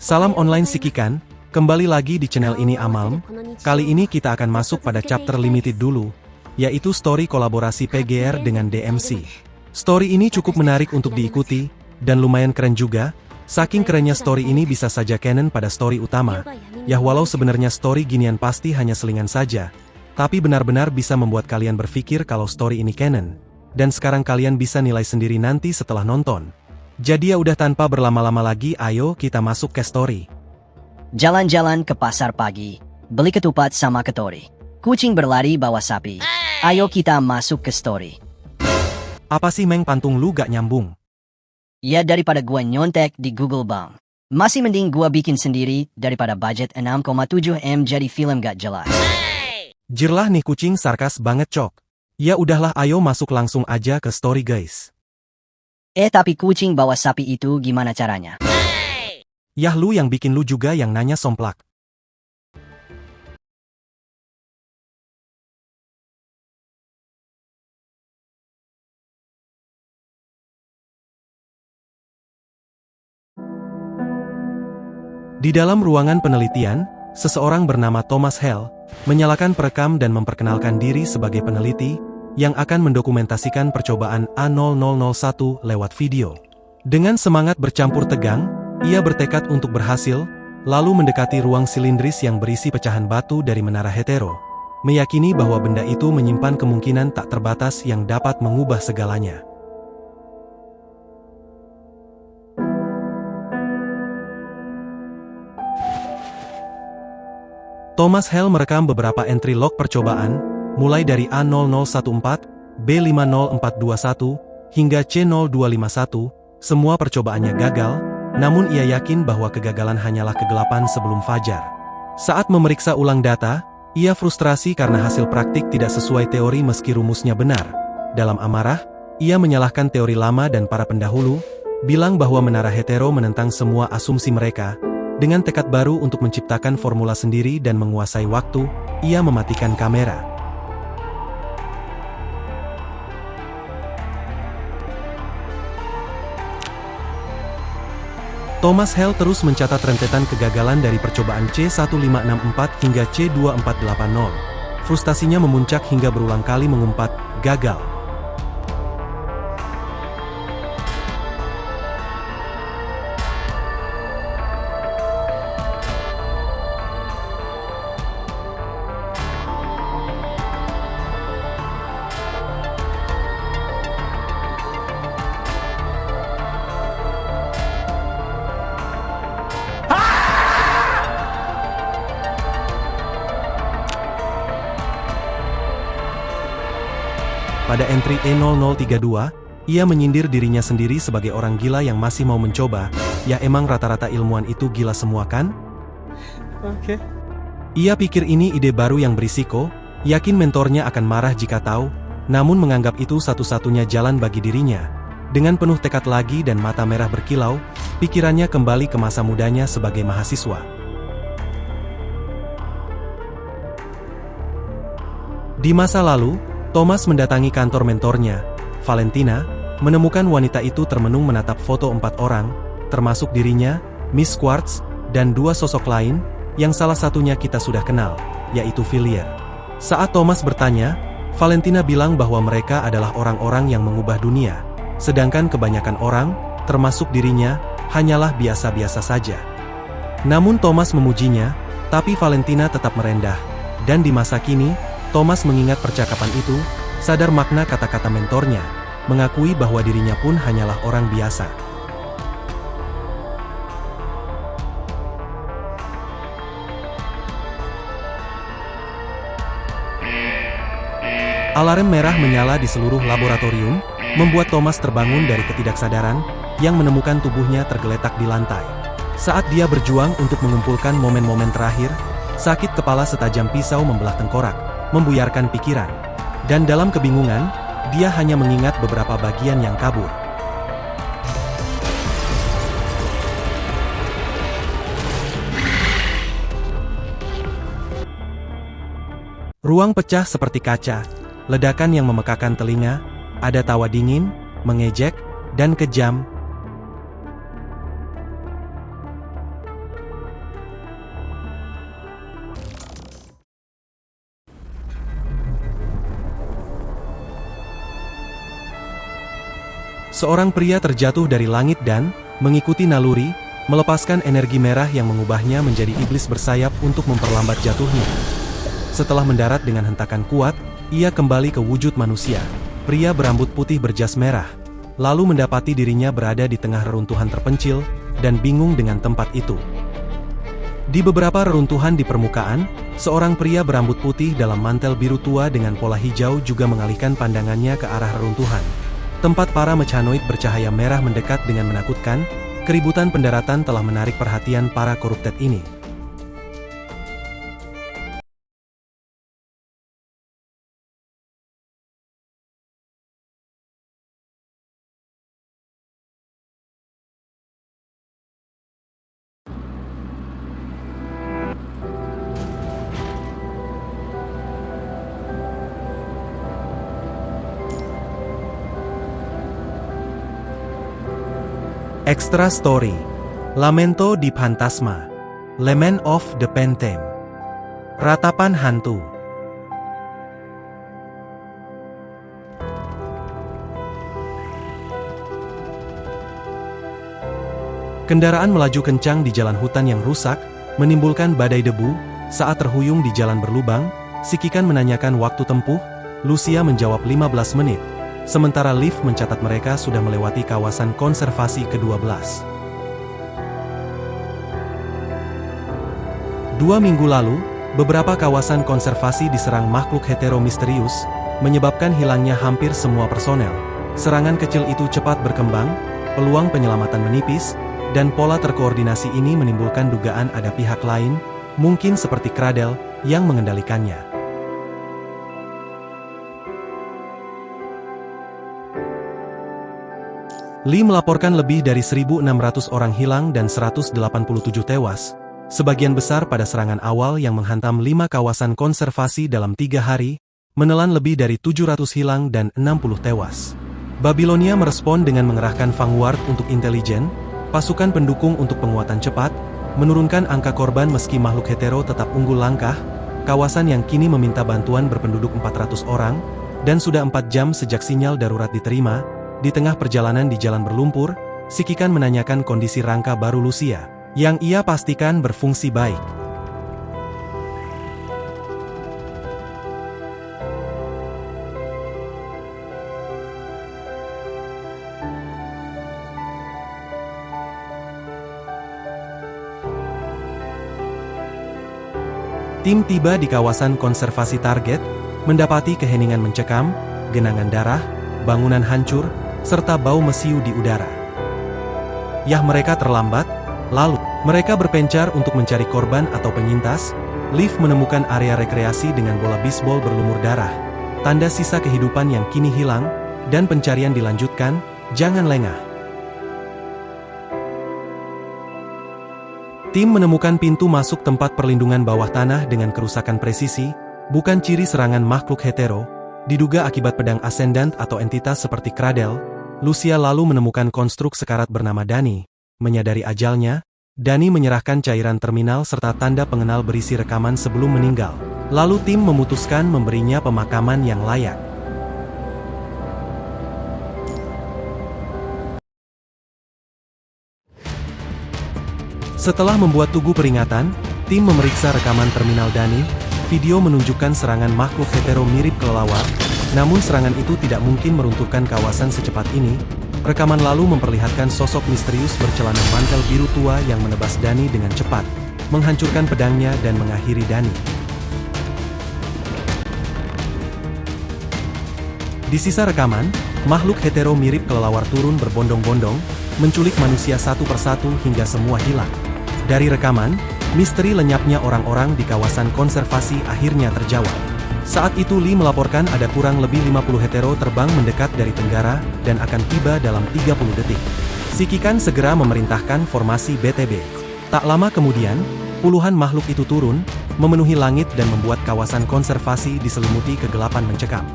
Salam online Sikikan, kembali lagi di channel ini Amalm. Kali ini kita akan masuk pada chapter limited dulu, yaitu story kolaborasi PGR dengan DMC. Story ini cukup menarik untuk diikuti, dan lumayan keren juga. Saking kerennya story ini bisa saja canon pada story utama. Ya walau sebenarnya story ginian pasti hanya selingan saja, tapi benar-benar bisa membuat kalian berpikir kalau story ini canon. Dan sekarang kalian bisa nilai sendiri nanti setelah nonton. Jadi ya udah tanpa berlama-lama lagi, ayo kita masuk ke story. Jalan-jalan ke pasar pagi, beli ketupat sama ketori. Kucing berlari bawa sapi. Ayo kita masuk ke story. Apa sih Meng, pantung lu gak nyambung? Ya daripada gua nyontek di Google Bang. Masih mending gua bikin sendiri daripada budget 6,7 M jadi film gak jelas. Jirlah nih kucing sarkas banget cok. Ya udahlah, ayo masuk langsung aja ke story guys. Tapi kucing bawa sapi itu gimana caranya? Yah lu yang bikin, lu juga yang nanya somplak. Di dalam ruangan penelitian, seseorang bernama Thomas Hale menyalakan perekam dan memperkenalkan diri sebagai peneliti yang akan mendokumentasikan percobaan A0001 lewat video. Dengan semangat bercampur tegang, ia bertekad untuk berhasil, lalu mendekati ruang silindris yang berisi pecahan batu dari menara hetero, meyakini bahwa benda itu menyimpan kemungkinan tak terbatas yang dapat mengubah segalanya. Thomas Hale merekam beberapa entry log percobaan, mulai dari A0014, B50421, hingga C0251, semua percobaannya gagal, namun ia yakin bahwa kegagalan hanyalah kegelapan sebelum fajar. Saat memeriksa ulang data, ia frustrasi karena hasil praktik tidak sesuai teori meski rumusnya benar. Dalam amarah, ia menyalahkan teori lama dan para pendahulu, bilang bahwa menara hetero menentang semua asumsi mereka. Dengan tekad baru untuk menciptakan formula sendiri dan menguasai waktu, ia mematikan kamera. Thomas Hale terus mencatat rentetan kegagalan dari percobaan C1564 hingga C2480. Frustasinya memuncak hingga berulang kali mengumpat, gagal. Pada entry E0032, ia menyindir dirinya sendiri sebagai orang gila yang masih mau mencoba. Ya emang rata-rata ilmuwan itu gila semua kan? Oke. Ia pikir ini ide baru yang berisiko, yakin mentornya akan marah jika tahu, namun menganggap itu satu-satunya jalan bagi dirinya. Dengan penuh tekad lagi dan mata merah berkilau, pikirannya kembali ke masa mudanya sebagai mahasiswa. Di masa lalu, Thomas mendatangi kantor mentornya, Valentina, menemukan wanita itu termenung menatap foto 4 orang, termasuk dirinya, Miss Quartz, dan 2 sosok lain, yang salah satunya kita sudah kenal, yaitu Villiers. Saat Thomas bertanya, Valentina bilang bahwa mereka adalah orang-orang yang mengubah dunia, sedangkan kebanyakan orang, termasuk dirinya, hanyalah biasa-biasa saja. Namun Thomas memujinya, tapi Valentina tetap merendah, dan di masa kini, Thomas mengingat percakapan itu, sadar makna kata-kata mentornya, mengakui bahwa dirinya pun hanyalah orang biasa. Alarm merah menyala di seluruh laboratorium, membuat Thomas terbangun dari ketidaksadaran, yang menemukan tubuhnya tergeletak di lantai. Saat dia berjuang untuk mengumpulkan momen-momen terakhir, sakit kepala setajam pisau membelah tengkorak, membuyarkan pikiran. Dan dalam kebingungan, dia hanya mengingat beberapa bagian yang kabur. Ruang pecah seperti kaca, ledakan yang memekakan telinga, ada tawa dingin, mengejek, dan kejam. Seorang pria terjatuh dari langit dan mengikuti naluri, melepaskan energi merah yang mengubahnya menjadi iblis bersayap untuk memperlambat jatuhnya. Setelah mendarat dengan hentakan kuat, ia kembali ke wujud manusia. Pria berambut putih berjas merah, lalu mendapati dirinya berada di tengah reruntuhan terpencil, dan bingung dengan tempat itu. Di beberapa reruntuhan di permukaan, seorang pria berambut putih dalam mantel biru tua dengan pola hijau juga mengalihkan pandangannya ke arah reruntuhan. Tempat para mechanoid bercahaya merah mendekat dengan menakutkan, keributan pendaratan telah menarik perhatian para corrupted ini. Extra Story, Lamento di Phantasma, Lament of the Phantom, Ratapan Hantu. Kendaraan melaju kencang di jalan hutan yang rusak, menimbulkan badai debu. Saat terhuyung di jalan berlubang, Sikikan menanyakan waktu tempuh. Lucia menjawab 15 menit. Sementara Liv mencatat mereka sudah melewati kawasan konservasi ke-12. 2 minggu lalu, beberapa kawasan konservasi diserang makhluk hetero misterius, menyebabkan hilangnya hampir semua personel. Serangan kecil itu cepat berkembang, peluang penyelamatan menipis, dan pola terkoordinasi ini menimbulkan dugaan ada pihak lain, mungkin seperti Cradle, yang mengendalikannya. Lee melaporkan lebih dari 1.600 orang hilang dan 187 tewas, sebagian besar pada serangan awal yang menghantam 5 kawasan konservasi dalam 3 hari, menelan lebih dari 700 hilang dan 60 tewas. Babilonia merespon dengan mengerahkan Vanguard untuk intelijen, pasukan pendukung untuk penguatan cepat, menurunkan angka korban meski makhluk hetero tetap unggul langkah, kawasan yang kini meminta bantuan berpenduduk 400 orang, dan sudah 4 jam sejak sinyal darurat diterima. Di tengah perjalanan di jalan berlumpur, Sikikan menanyakan kondisi rangka baru Lucia, yang ia pastikan berfungsi baik. Tim tiba di kawasan konservasi target, mendapati keheningan mencekam, genangan darah, bangunan hancur, serta bau mesiu di udara. Yah, mereka terlambat. Lalu, mereka berpencar untuk mencari korban atau penyintas. Liv menemukan area rekreasi dengan bola bisbol berlumur darah, tanda sisa kehidupan yang kini hilang, dan pencarian dilanjutkan. Jangan lengah. Tim menemukan pintu masuk tempat perlindungan bawah tanah dengan kerusakan presisi, bukan ciri serangan makhluk hetero, diduga akibat pedang ascendant atau entitas seperti Cradle. Lucia lalu menemukan konstruk sekarat bernama Dani. Menyadari ajalnya, Dani menyerahkan cairan terminal serta tanda pengenal berisi rekaman sebelum meninggal. Lalu tim memutuskan memberinya pemakaman yang layak. Setelah membuat tugu peringatan, tim memeriksa rekaman terminal Dani. Video menunjukkan serangan makhluk hetero mirip kelelawar. Namun serangan itu tidak mungkin meruntuhkan kawasan secepat ini. Rekaman lalu memperlihatkan sosok misterius bercelana mantel biru tua yang menebas Dani dengan cepat, menghancurkan pedangnya dan mengakhiri Dani. Di sisa rekaman, makhluk hetero mirip kelelawar turun berbondong-bondong, menculik manusia satu persatu hingga semua hilang. Dari rekaman, misteri lenyapnya orang-orang di kawasan konservasi akhirnya terjawab. Saat itu Lee melaporkan ada kurang lebih 50 hetero terbang mendekat dari tenggara dan akan tiba dalam 30 detik. Sikikan segera memerintahkan formasi BTB. Tak lama kemudian, puluhan makhluk itu turun, memenuhi langit dan membuat kawasan konservasi diselimuti kegelapan mencekam.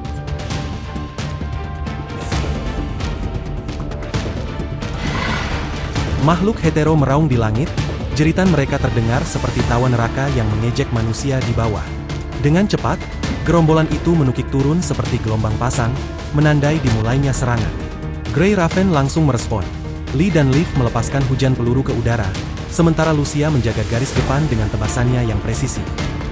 Makhluk hetero meraung di langit, jeritan mereka terdengar seperti tawa neraka yang mengejek manusia di bawah. Dengan cepat, gerombolan itu menukik turun seperti gelombang pasang, menandai dimulainya serangan. Grey Raven langsung merespon. Lee dan Liv melepaskan hujan peluru ke udara, sementara Lucia menjaga garis depan dengan tebasannya yang presisi.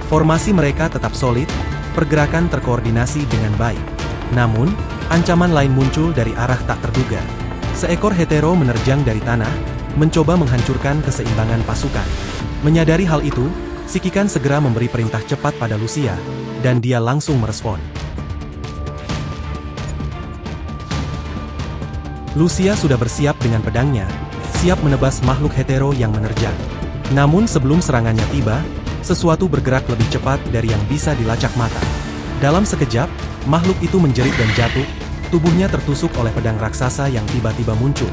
Formasi mereka tetap solid, pergerakan terkoordinasi dengan baik. Namun, ancaman lain muncul dari arah tak terduga. Seekor hetero menerjang dari tanah, mencoba menghancurkan keseimbangan pasukan. Menyadari hal itu, Sikikan segera memberi perintah cepat pada Lucia, dan dia langsung merespon. Lucia sudah bersiap dengan pedangnya, siap menebas makhluk hetero yang menerjang. Namun sebelum serangannya tiba, sesuatu bergerak lebih cepat dari yang bisa dilacak mata. Dalam sekejap, makhluk itu menjerit dan jatuh, tubuhnya tertusuk oleh pedang raksasa yang tiba-tiba muncul.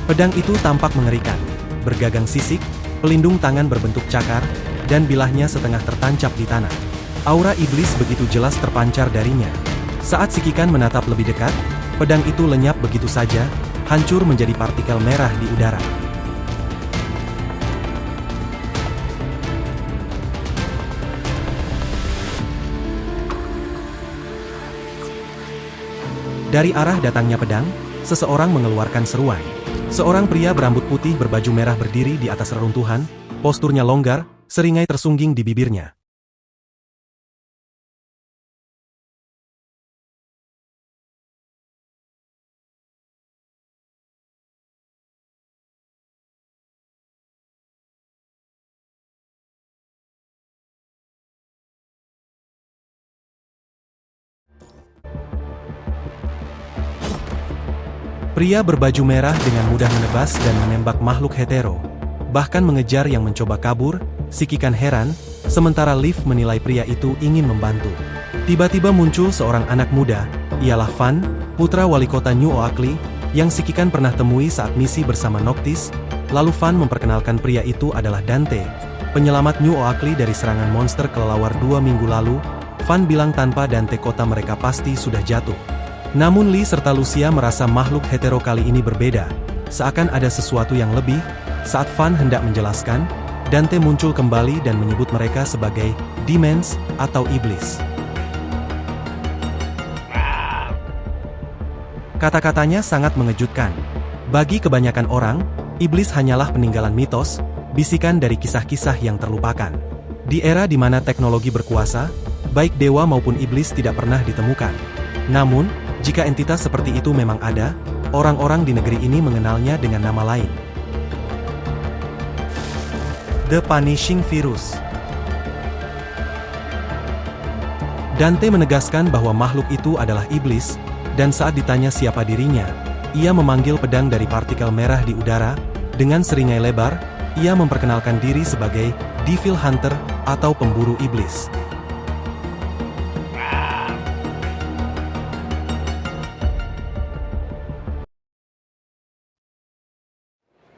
Pedang itu tampak mengerikan, bergagang sisik, pelindung tangan berbentuk cakar, dan bilahnya setengah tertancap di tanah. Aura iblis begitu jelas terpancar darinya. Saat Sikikan menatap lebih dekat, pedang itu lenyap begitu saja, hancur menjadi partikel merah di udara. Dari arah datangnya pedang, seseorang mengeluarkan seruan. Seorang pria berambut putih berbaju merah berdiri di atas reruntuhan, posturnya longgar, seringai tersungging di bibirnya. Pria berbaju merah dengan mudah menebas dan menembak makhluk hetero, bahkan mengejar yang mencoba kabur. Sikikan heran, sementara Liv menilai pria itu ingin membantu. Tiba-tiba muncul seorang anak muda, ialah Fan, putra wali kota New Oakley, yang Sikikan pernah temui saat misi bersama Noctis. Lalu Fan memperkenalkan pria itu adalah Dante, penyelamat New Oakley dari serangan monster kelelawar 2 minggu lalu. Fan bilang tanpa Dante kota mereka pasti sudah jatuh. Namun Lee serta Lucia merasa makhluk hetero kali ini berbeda, seakan ada sesuatu yang lebih. Saat Fan hendak menjelaskan, Dante muncul kembali dan menyebut mereka sebagai demons atau iblis. Kata-katanya sangat mengejutkan. Bagi kebanyakan orang, iblis hanyalah peninggalan mitos, bisikan dari kisah-kisah yang terlupakan. Di era di mana teknologi berkuasa, baik dewa maupun iblis tidak pernah ditemukan. Namun, jika entitas seperti itu memang ada, orang-orang di negeri ini mengenalnya dengan nama lain. The Punishing Virus. Dante menegaskan bahwa makhluk itu adalah iblis, dan saat ditanya siapa dirinya, ia memanggil pedang dari partikel merah di udara. Dengan seringai lebar, ia memperkenalkan diri sebagai Devil Hunter atau pemburu iblis.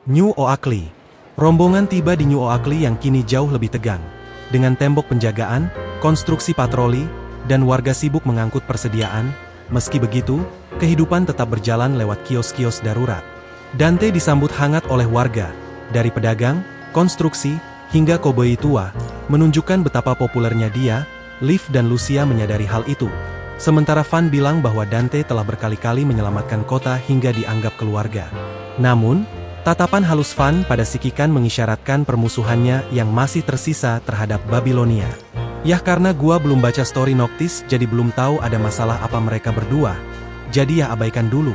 New Oakley. Rombongan tiba di New Oakley yang kini jauh lebih tegang. Dengan tembok penjagaan, konstruksi patroli, dan warga sibuk mengangkut persediaan. Meski begitu, kehidupan tetap berjalan lewat kios-kios darurat. Dante disambut hangat oleh warga, dari pedagang, konstruksi, hingga koboi tua, menunjukkan betapa populernya dia. Liv dan Lucia menyadari hal itu. Sementara Fan bilang bahwa Dante telah berkali-kali menyelamatkan kota hingga dianggap keluarga. Namun, tatapan halus Fan pada Sikikan mengisyaratkan permusuhannya yang masih tersisa terhadap Babilonia. Yah, karena gua belum baca story Noctis jadi belum tahu ada masalah apa mereka berdua. Jadi ya abaikan dulu.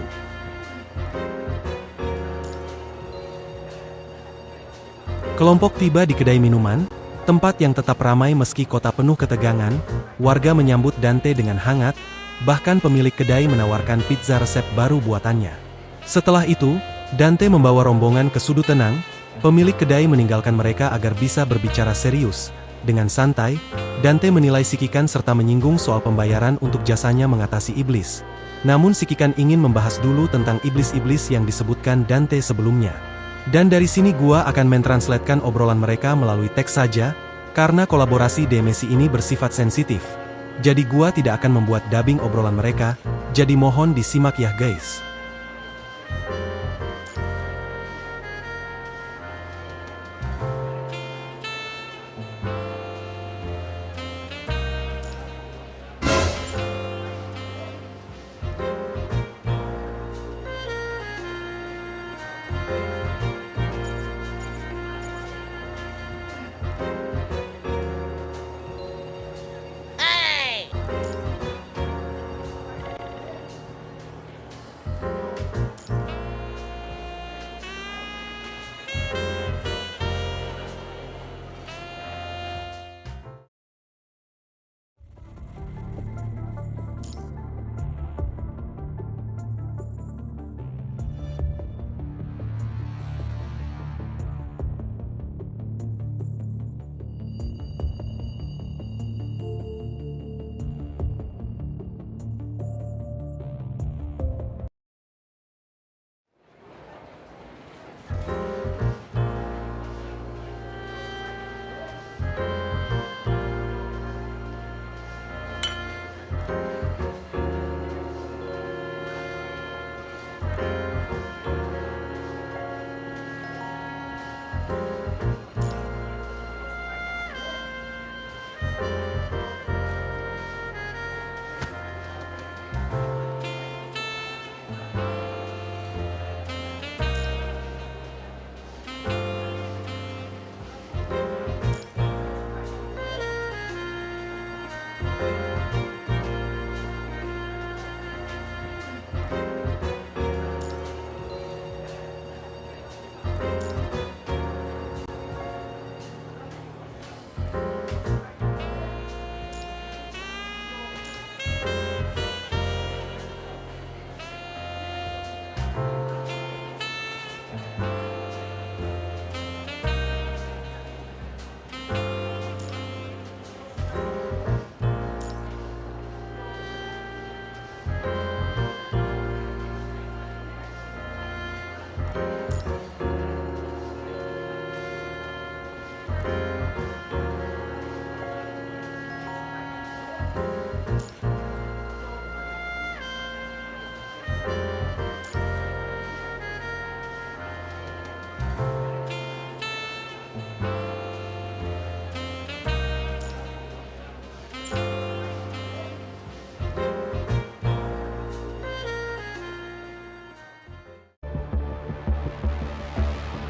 Kelompok tiba di kedai minuman, tempat yang tetap ramai meski kota penuh ketegangan. Warga menyambut Dante dengan hangat, bahkan pemilik kedai menawarkan pizza resep baru buatannya. Setelah itu, Dante membawa rombongan ke sudut tenang. Pemilik kedai meninggalkan mereka agar bisa berbicara serius. Dengan santai, Dante menilai Sikikan serta menyinggung soal pembayaran untuk jasanya mengatasi iblis. Namun Sikikan ingin membahas dulu tentang iblis-iblis yang disebutkan Dante sebelumnya. Dan dari sini gua akan mentranslatekan obrolan mereka melalui teks saja, karena kolaborasi DMC ini bersifat sensitif. Jadi gua tidak akan membuat dubbing obrolan mereka, jadi mohon disimak ya guys.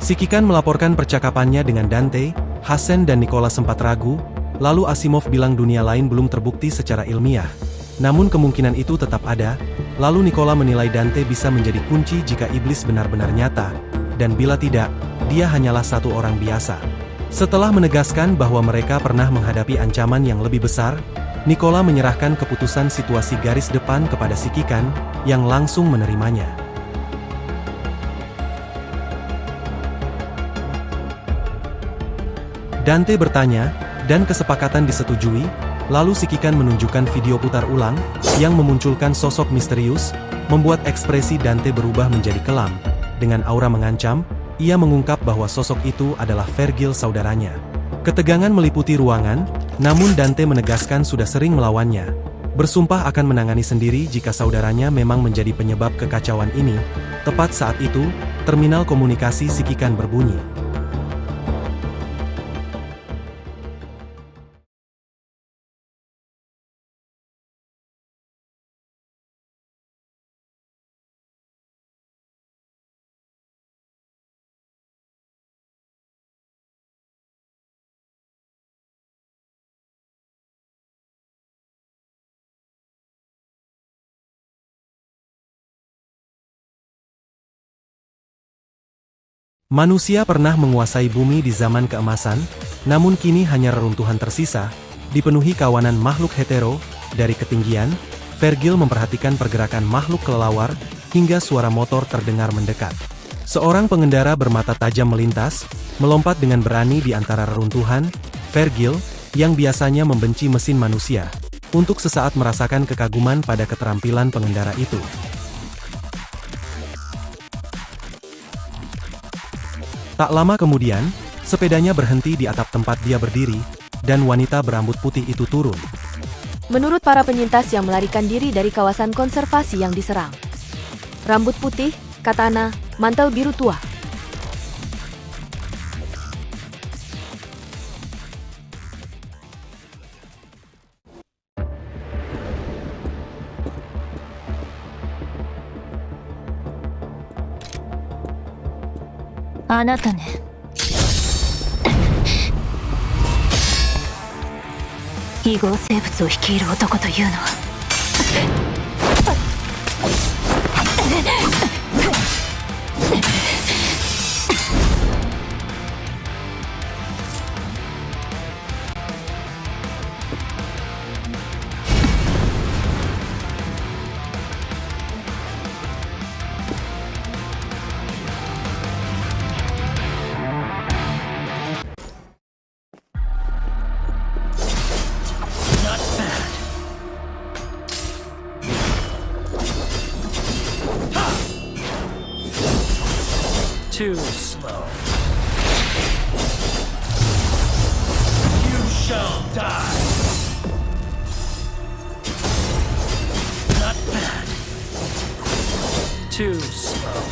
Sikikan melaporkan percakapannya dengan Dante. Hassen dan Nicola sempat ragu, lalu Asimov bilang dunia lain belum terbukti secara ilmiah. Namun kemungkinan itu tetap ada, lalu Nicola menilai Dante bisa menjadi kunci jika iblis benar-benar nyata, dan bila tidak, dia hanyalah satu orang biasa. Setelah menegaskan bahwa mereka pernah menghadapi ancaman yang lebih besar, Nicola menyerahkan keputusan situasi garis depan kepada Sikikan, yang langsung menerimanya. Dante bertanya, dan kesepakatan disetujui, lalu Sikikan menunjukkan video putar ulang, yang memunculkan sosok misterius, membuat ekspresi Dante berubah menjadi kelam. Dengan aura mengancam, ia mengungkap bahwa sosok itu adalah Vergil saudaranya. Ketegangan meliputi ruangan, namun Dante menegaskan sudah sering melawannya. Bersumpah akan menangani sendiri jika saudaranya memang menjadi penyebab kekacauan ini. Tepat saat itu, terminal komunikasi Sikikan berbunyi. Manusia pernah menguasai bumi di zaman keemasan, namun kini hanya reruntuhan tersisa, dipenuhi kawanan makhluk hetero. Dari ketinggian, Vergil memperhatikan pergerakan makhluk kelelawar, hingga suara motor terdengar mendekat. Seorang pengendara bermata tajam melintas, melompat dengan berani di antara reruntuhan. Vergil, yang biasanya membenci mesin manusia, untuk sesaat merasakan kekaguman pada keterampilan pengendara itu. Tak lama kemudian, sepedanya berhenti di atap tempat dia berdiri, dan wanita berambut putih itu turun. Menurut para penyintas yang melarikan diri dari kawasan konservasi yang diserang. Rambut putih, katana, mantel biru tua. Anata ne. Igor 生物を率いる男というのはToo slow. You shall die. Not bad. Too slow.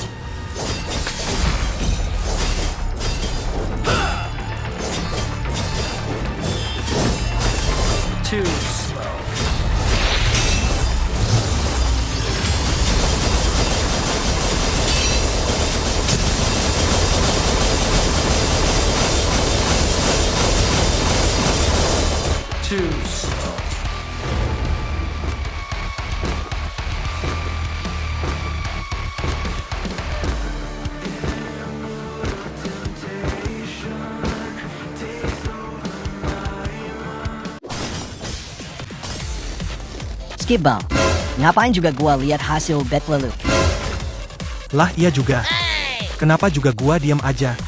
Too slow. Too slow. Skip bang. Ngapain juga gua lihat hasil bet lu? Lah iya juga. Kenapa juga gua diam aja?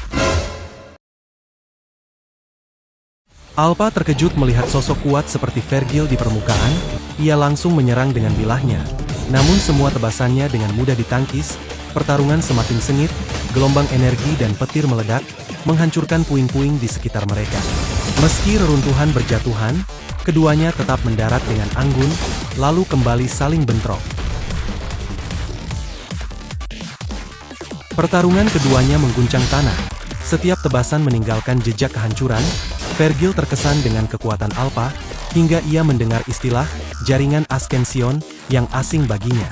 Alpha terkejut melihat sosok kuat seperti Vergil di permukaan. Ia langsung menyerang dengan bilahnya. Namun semua tebasannya dengan mudah ditangkis. pertarungan semakin sengit, gelombang energi dan petir meledak, menghancurkan puing-puing di sekitar mereka. Meski reruntuhan berjatuhan, keduanya tetap mendarat dengan anggun, lalu kembali saling bentrok. Pertarungan keduanya mengguncang tanah. Setiap tebasan meninggalkan jejak kehancuran. Vergil terkesan dengan kekuatan Alpha, hingga ia mendengar istilah jaringan Ascension yang asing baginya.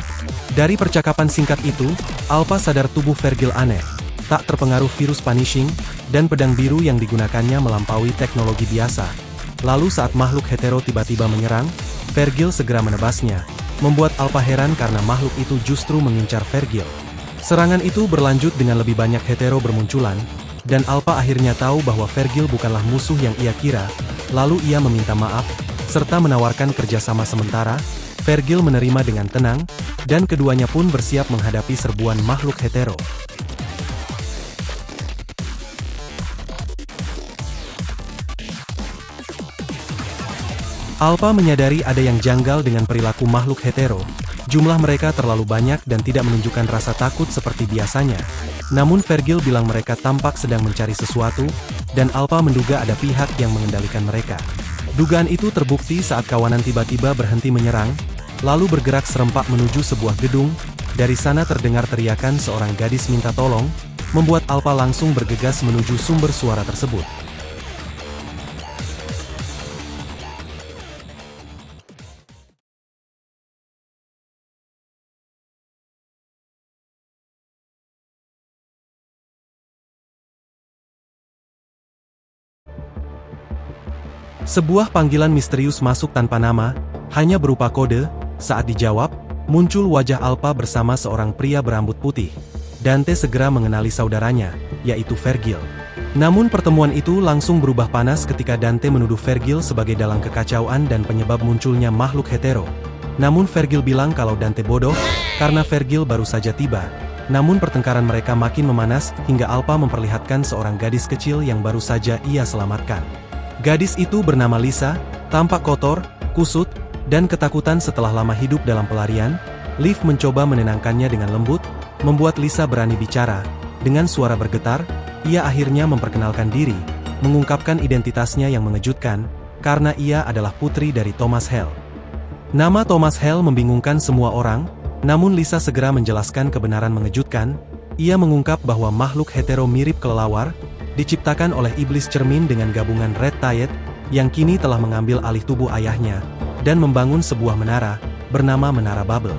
Dari percakapan singkat itu, Alpha sadar tubuh Vergil aneh, tak terpengaruh virus punishing, dan pedang biru yang digunakannya melampaui teknologi biasa. Lalu saat makhluk hetero tiba-tiba menyerang, Vergil segera menebasnya, membuat Alpha heran karena makhluk itu justru mengincar Vergil. Serangan itu berlanjut dengan lebih banyak hetero bermunculan, dan Alpha akhirnya tahu bahwa Vergil bukanlah musuh yang ia kira, lalu ia meminta maaf, serta menawarkan kerjasama sementara. Vergil menerima dengan tenang, dan keduanya pun bersiap menghadapi serbuan makhluk hetero. Alpha menyadari ada yang janggal dengan perilaku makhluk hetero. Jumlah mereka terlalu banyak dan tidak menunjukkan rasa takut seperti biasanya. Namun Vergil bilang mereka tampak sedang mencari sesuatu, dan Alpha menduga ada pihak yang mengendalikan mereka. Dugaan itu terbukti saat kawanan tiba-tiba berhenti menyerang, lalu bergerak serempak menuju sebuah gedung. Dari sana terdengar teriakan seorang gadis minta tolong, membuat Alpha langsung bergegas menuju sumber suara tersebut. Sebuah panggilan misterius masuk tanpa nama, hanya berupa kode. Saat dijawab, muncul wajah Alpha bersama seorang pria berambut putih. Dante segera mengenali saudaranya, yaitu Vergil. Namun pertemuan itu langsung berubah panas ketika Dante menuduh Vergil sebagai dalang kekacauan dan penyebab munculnya makhluk hetero. Namun Vergil bilang kalau Dante bodoh, karena Vergil baru saja tiba. Namun pertengkaran mereka makin memanas, hingga Alpha memperlihatkan seorang gadis kecil yang baru saja ia selamatkan. Gadis itu bernama Lisa, tampak kotor, kusut, dan ketakutan setelah lama hidup dalam pelarian. Liv mencoba menenangkannya dengan lembut, membuat Lisa berani bicara. Dengan suara bergetar, ia akhirnya memperkenalkan diri, mengungkapkan identitasnya yang mengejutkan, karena ia adalah putri dari Thomas Hale. Nama Thomas Hale membingungkan semua orang, namun Lisa segera menjelaskan kebenaran mengejutkan. Ia mengungkap bahwa makhluk hetero mirip kelelawar, diciptakan oleh iblis cermin dengan gabungan Red Tide, yang kini telah mengambil alih tubuh ayahnya, dan membangun sebuah menara, bernama Menara Babel.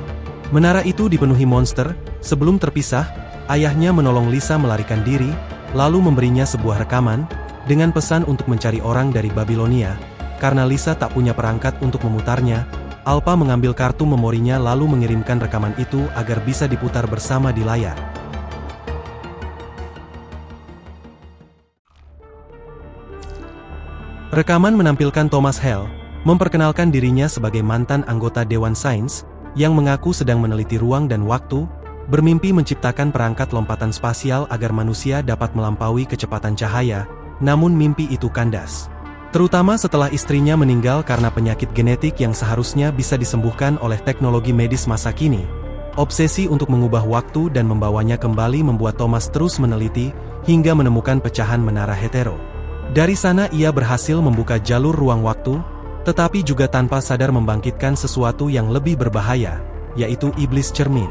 Menara itu dipenuhi monster. Sebelum terpisah, ayahnya menolong Lisa melarikan diri, lalu memberinya sebuah rekaman, dengan pesan untuk mencari orang dari Babilonia. Karena Lisa tak punya perangkat untuk memutarnya, Alpha mengambil kartu memorinya lalu mengirimkan rekaman itu agar bisa diputar bersama di layar. Rekaman menampilkan Thomas Hale, memperkenalkan dirinya sebagai mantan anggota Dewan Sains, yang mengaku sedang meneliti ruang dan waktu, bermimpi menciptakan perangkat lompatan spasial agar manusia dapat melampaui kecepatan cahaya, namun mimpi itu kandas. Terutama setelah istrinya meninggal karena penyakit genetik yang seharusnya bisa disembuhkan oleh teknologi medis masa kini. Obsesi untuk mengubah waktu dan membawanya kembali membuat Thomas terus meneliti, hingga menemukan pecahan menara hetero. Dari sana ia berhasil membuka jalur ruang waktu, tetapi juga tanpa sadar membangkitkan sesuatu yang lebih berbahaya, yaitu iblis cermin.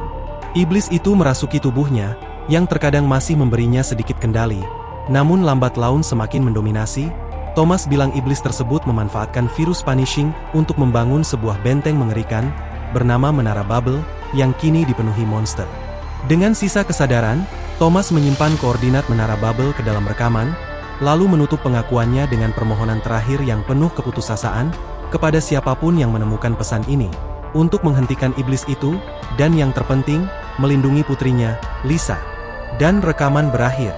Iblis itu merasuki tubuhnya, yang terkadang masih memberinya sedikit kendali. Namun lambat laun semakin mendominasi. Thomas bilang iblis tersebut memanfaatkan virus punishing untuk membangun sebuah benteng mengerikan, bernama Menara Babel, yang kini dipenuhi monster. Dengan sisa kesadaran, Thomas menyimpan koordinat Menara Babel ke dalam rekaman, lalu menutup pengakuannya dengan permohonan terakhir yang penuh keputusasaan, kepada siapapun yang menemukan pesan ini, untuk menghentikan iblis itu, dan yang terpenting, melindungi putrinya, Lisa. Dan rekaman berakhir.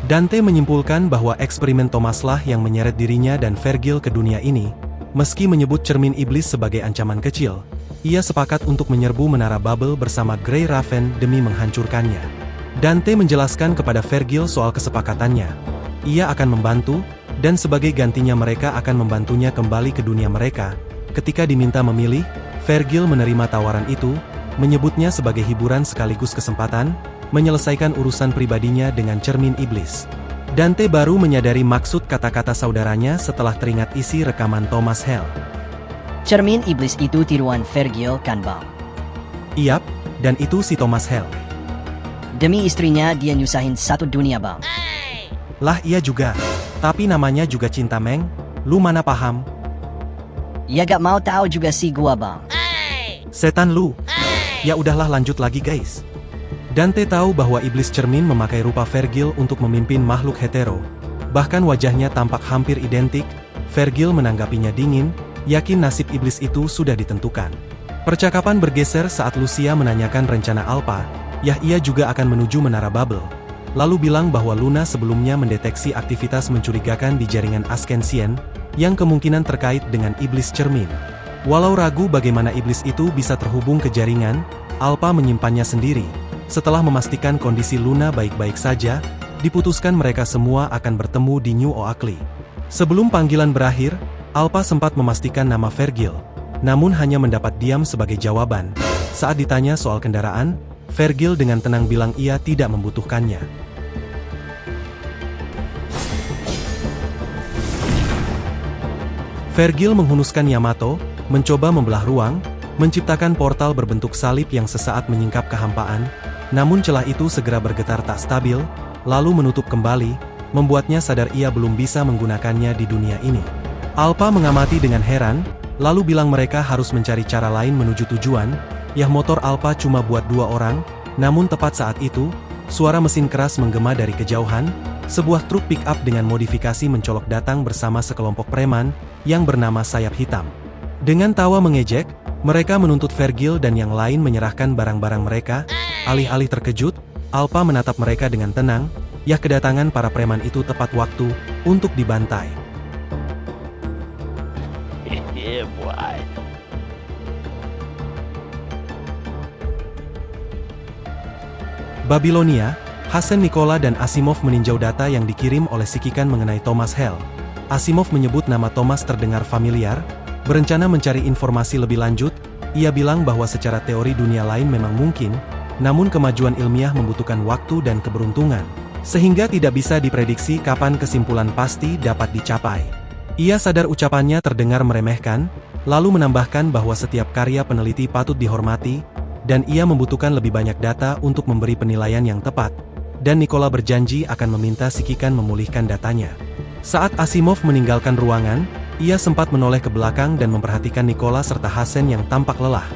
Dante menyimpulkan bahwa eksperimen Thomaslah yang menyeret dirinya dan Vergil ke dunia ini. Meski menyebut cermin iblis sebagai ancaman kecil, ia sepakat untuk menyerbu menara Babel bersama Grey Raven demi menghancurkannya. Dante menjelaskan kepada Vergil soal kesepakatannya. Ia akan membantu, dan sebagai gantinya mereka akan membantunya kembali ke dunia mereka. Ketika diminta memilih, Vergil menerima tawaran itu, menyebutnya sebagai hiburan sekaligus kesempatan, menyelesaikan urusan pribadinya dengan cermin iblis. Dante baru menyadari maksud kata-kata saudaranya setelah teringat isi rekaman Thomas Hale. Cermin iblis itu tiruan Vergil kan bang? Iyap, dan itu si Thomas Hale. Demi istrinya dia nyusahin satu dunia bang. Lah iya juga, tapi namanya juga cinta Meng, lu mana paham? Ya gak mau tahu juga si gua bang. Setan lu. Ya udahlah lanjut lagi guys. Dante tahu bahwa iblis cermin memakai rupa Vergil untuk memimpin makhluk hetero. Bahkan wajahnya tampak hampir identik. Vergil menanggapinya dingin, yakin nasib iblis itu sudah ditentukan. Percakapan bergeser saat Lucia menanyakan rencana Alpha, ia juga akan menuju menara Babel. Lalu bilang bahwa Luna sebelumnya mendeteksi aktivitas mencurigakan di jaringan Ascension, yang kemungkinan terkait dengan iblis cermin. Walau ragu bagaimana iblis itu bisa terhubung ke jaringan, Alpha menyimpannya sendiri. Setelah memastikan kondisi Luna baik-baik saja, diputuskan mereka semua akan bertemu di New Oakley. Sebelum panggilan berakhir, Alpha sempat memastikan nama Vergil, namun hanya mendapat diam sebagai jawaban. Saat ditanya soal kendaraan, Vergil dengan tenang bilang ia tidak membutuhkannya. Vergil menghunuskan Yamato, mencoba membelah ruang, menciptakan portal berbentuk salib yang sesaat menyingkap kehampaan, namun celah itu segera bergetar tak stabil, lalu menutup kembali, membuatnya sadar ia belum bisa menggunakannya di dunia ini. Alpha mengamati dengan heran, lalu bilang mereka harus mencari cara lain menuju tujuan. Motor Alpha cuma buat 2 orang, namun tepat saat itu, suara mesin keras menggema dari kejauhan, sebuah truk pick-up dengan modifikasi mencolok datang bersama sekelompok preman, yang bernama Sayap Hitam. Dengan tawa mengejek, mereka menuntut Vergil dan yang lain menyerahkan barang-barang mereka. Alih-alih terkejut, Alpha menatap mereka dengan tenang. Kedatangan para preman itu tepat waktu untuk dibantai. Babilonia, Hassen Nicola dan Asimov meninjau data yang dikirim oleh Sikikan mengenai Thomas Hale. Asimov menyebut nama Thomas terdengar familiar, berencana mencari informasi lebih lanjut. Ia bilang bahwa secara teori dunia lain memang mungkin, namun kemajuan ilmiah membutuhkan waktu dan keberuntungan, sehingga tidak bisa diprediksi kapan kesimpulan pasti dapat dicapai. Ia sadar ucapannya terdengar meremehkan, lalu menambahkan bahwa setiap karya peneliti patut dihormati, dan ia membutuhkan lebih banyak data untuk memberi penilaian yang tepat, dan Nicola berjanji akan meminta Sikikan memulihkan datanya. Saat Asimov meninggalkan ruangan, ia sempat menoleh ke belakang dan memperhatikan Nicola serta Hassen yang tampak lelah.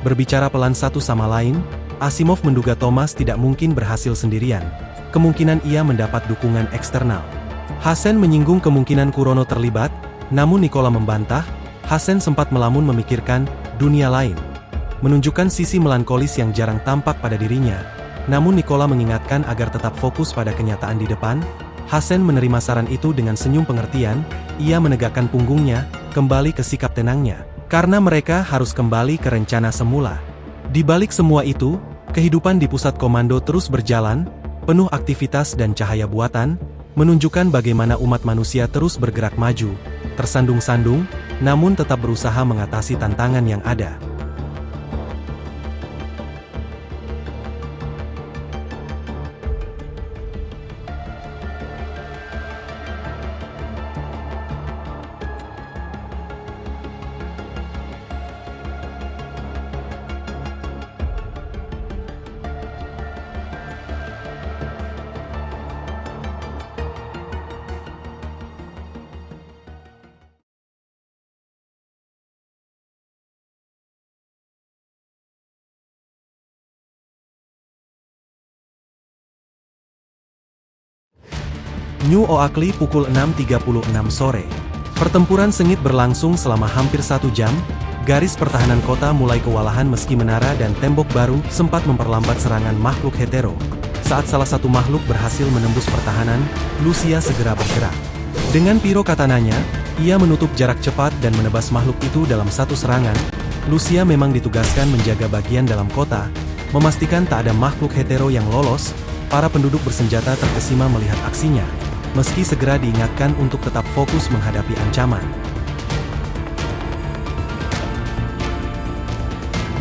Berbicara pelan satu sama lain, Asimov menduga Thomas tidak mungkin berhasil sendirian. Kemungkinan ia mendapat dukungan eksternal. Hassen menyinggung kemungkinan Kurono terlibat, namun Nicola membantah. Hassen sempat melamun memikirkan dunia lain, menunjukkan sisi melankolis yang jarang tampak pada dirinya. Namun Nicola mengingatkan agar tetap fokus pada kenyataan di depan. Hassen menerima saran itu dengan senyum pengertian. Ia menegakkan punggungnya, kembali ke sikap tenangnya, karena mereka harus kembali ke rencana semula. Di balik semua itu, kehidupan di pusat komando terus berjalan, penuh aktivitas dan cahaya buatan, menunjukkan bagaimana umat manusia terus bergerak maju, tersandung-sandung, namun tetap berusaha mengatasi tantangan yang ada. New Oakley pukul 6.36 sore. Pertempuran sengit berlangsung selama hampir 1 jam. Garis pertahanan kota mulai kewalahan meski menara dan tembok baru sempat memperlambat serangan makhluk hetero. Saat salah satu makhluk berhasil menembus pertahanan, Lucia segera bergerak. Dengan piro katananya, Ia menutup jarak cepat dan menebas makhluk itu dalam satu serangan. Lucia memang ditugaskan menjaga bagian dalam kota, memastikan tak ada makhluk hetero yang lolos. Para penduduk bersenjata terkesima melihat aksinya, meski segera diingatkan untuk tetap fokus menghadapi ancaman.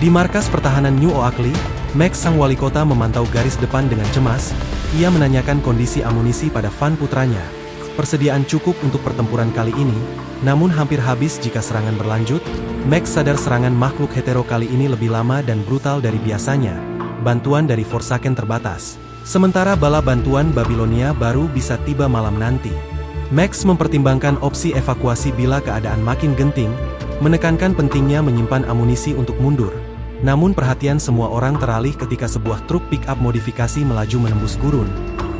Di markas pertahanan New Oakley, Max sang wali kota memantau garis depan dengan cemas. Ia menanyakan kondisi amunisi pada Van putranya. Persediaan cukup untuk pertempuran kali ini, namun hampir habis jika serangan berlanjut. Max sadar serangan makhluk hetero kali ini lebih lama dan brutal dari biasanya. Bantuan dari Forsaken terbatas. Sementara bala bantuan Babilonia baru bisa tiba malam nanti. Max mempertimbangkan opsi evakuasi bila keadaan makin genting, menekankan pentingnya menyimpan amunisi untuk mundur. Namun perhatian semua orang teralih ketika sebuah truk pick-up modifikasi melaju menembus gurun,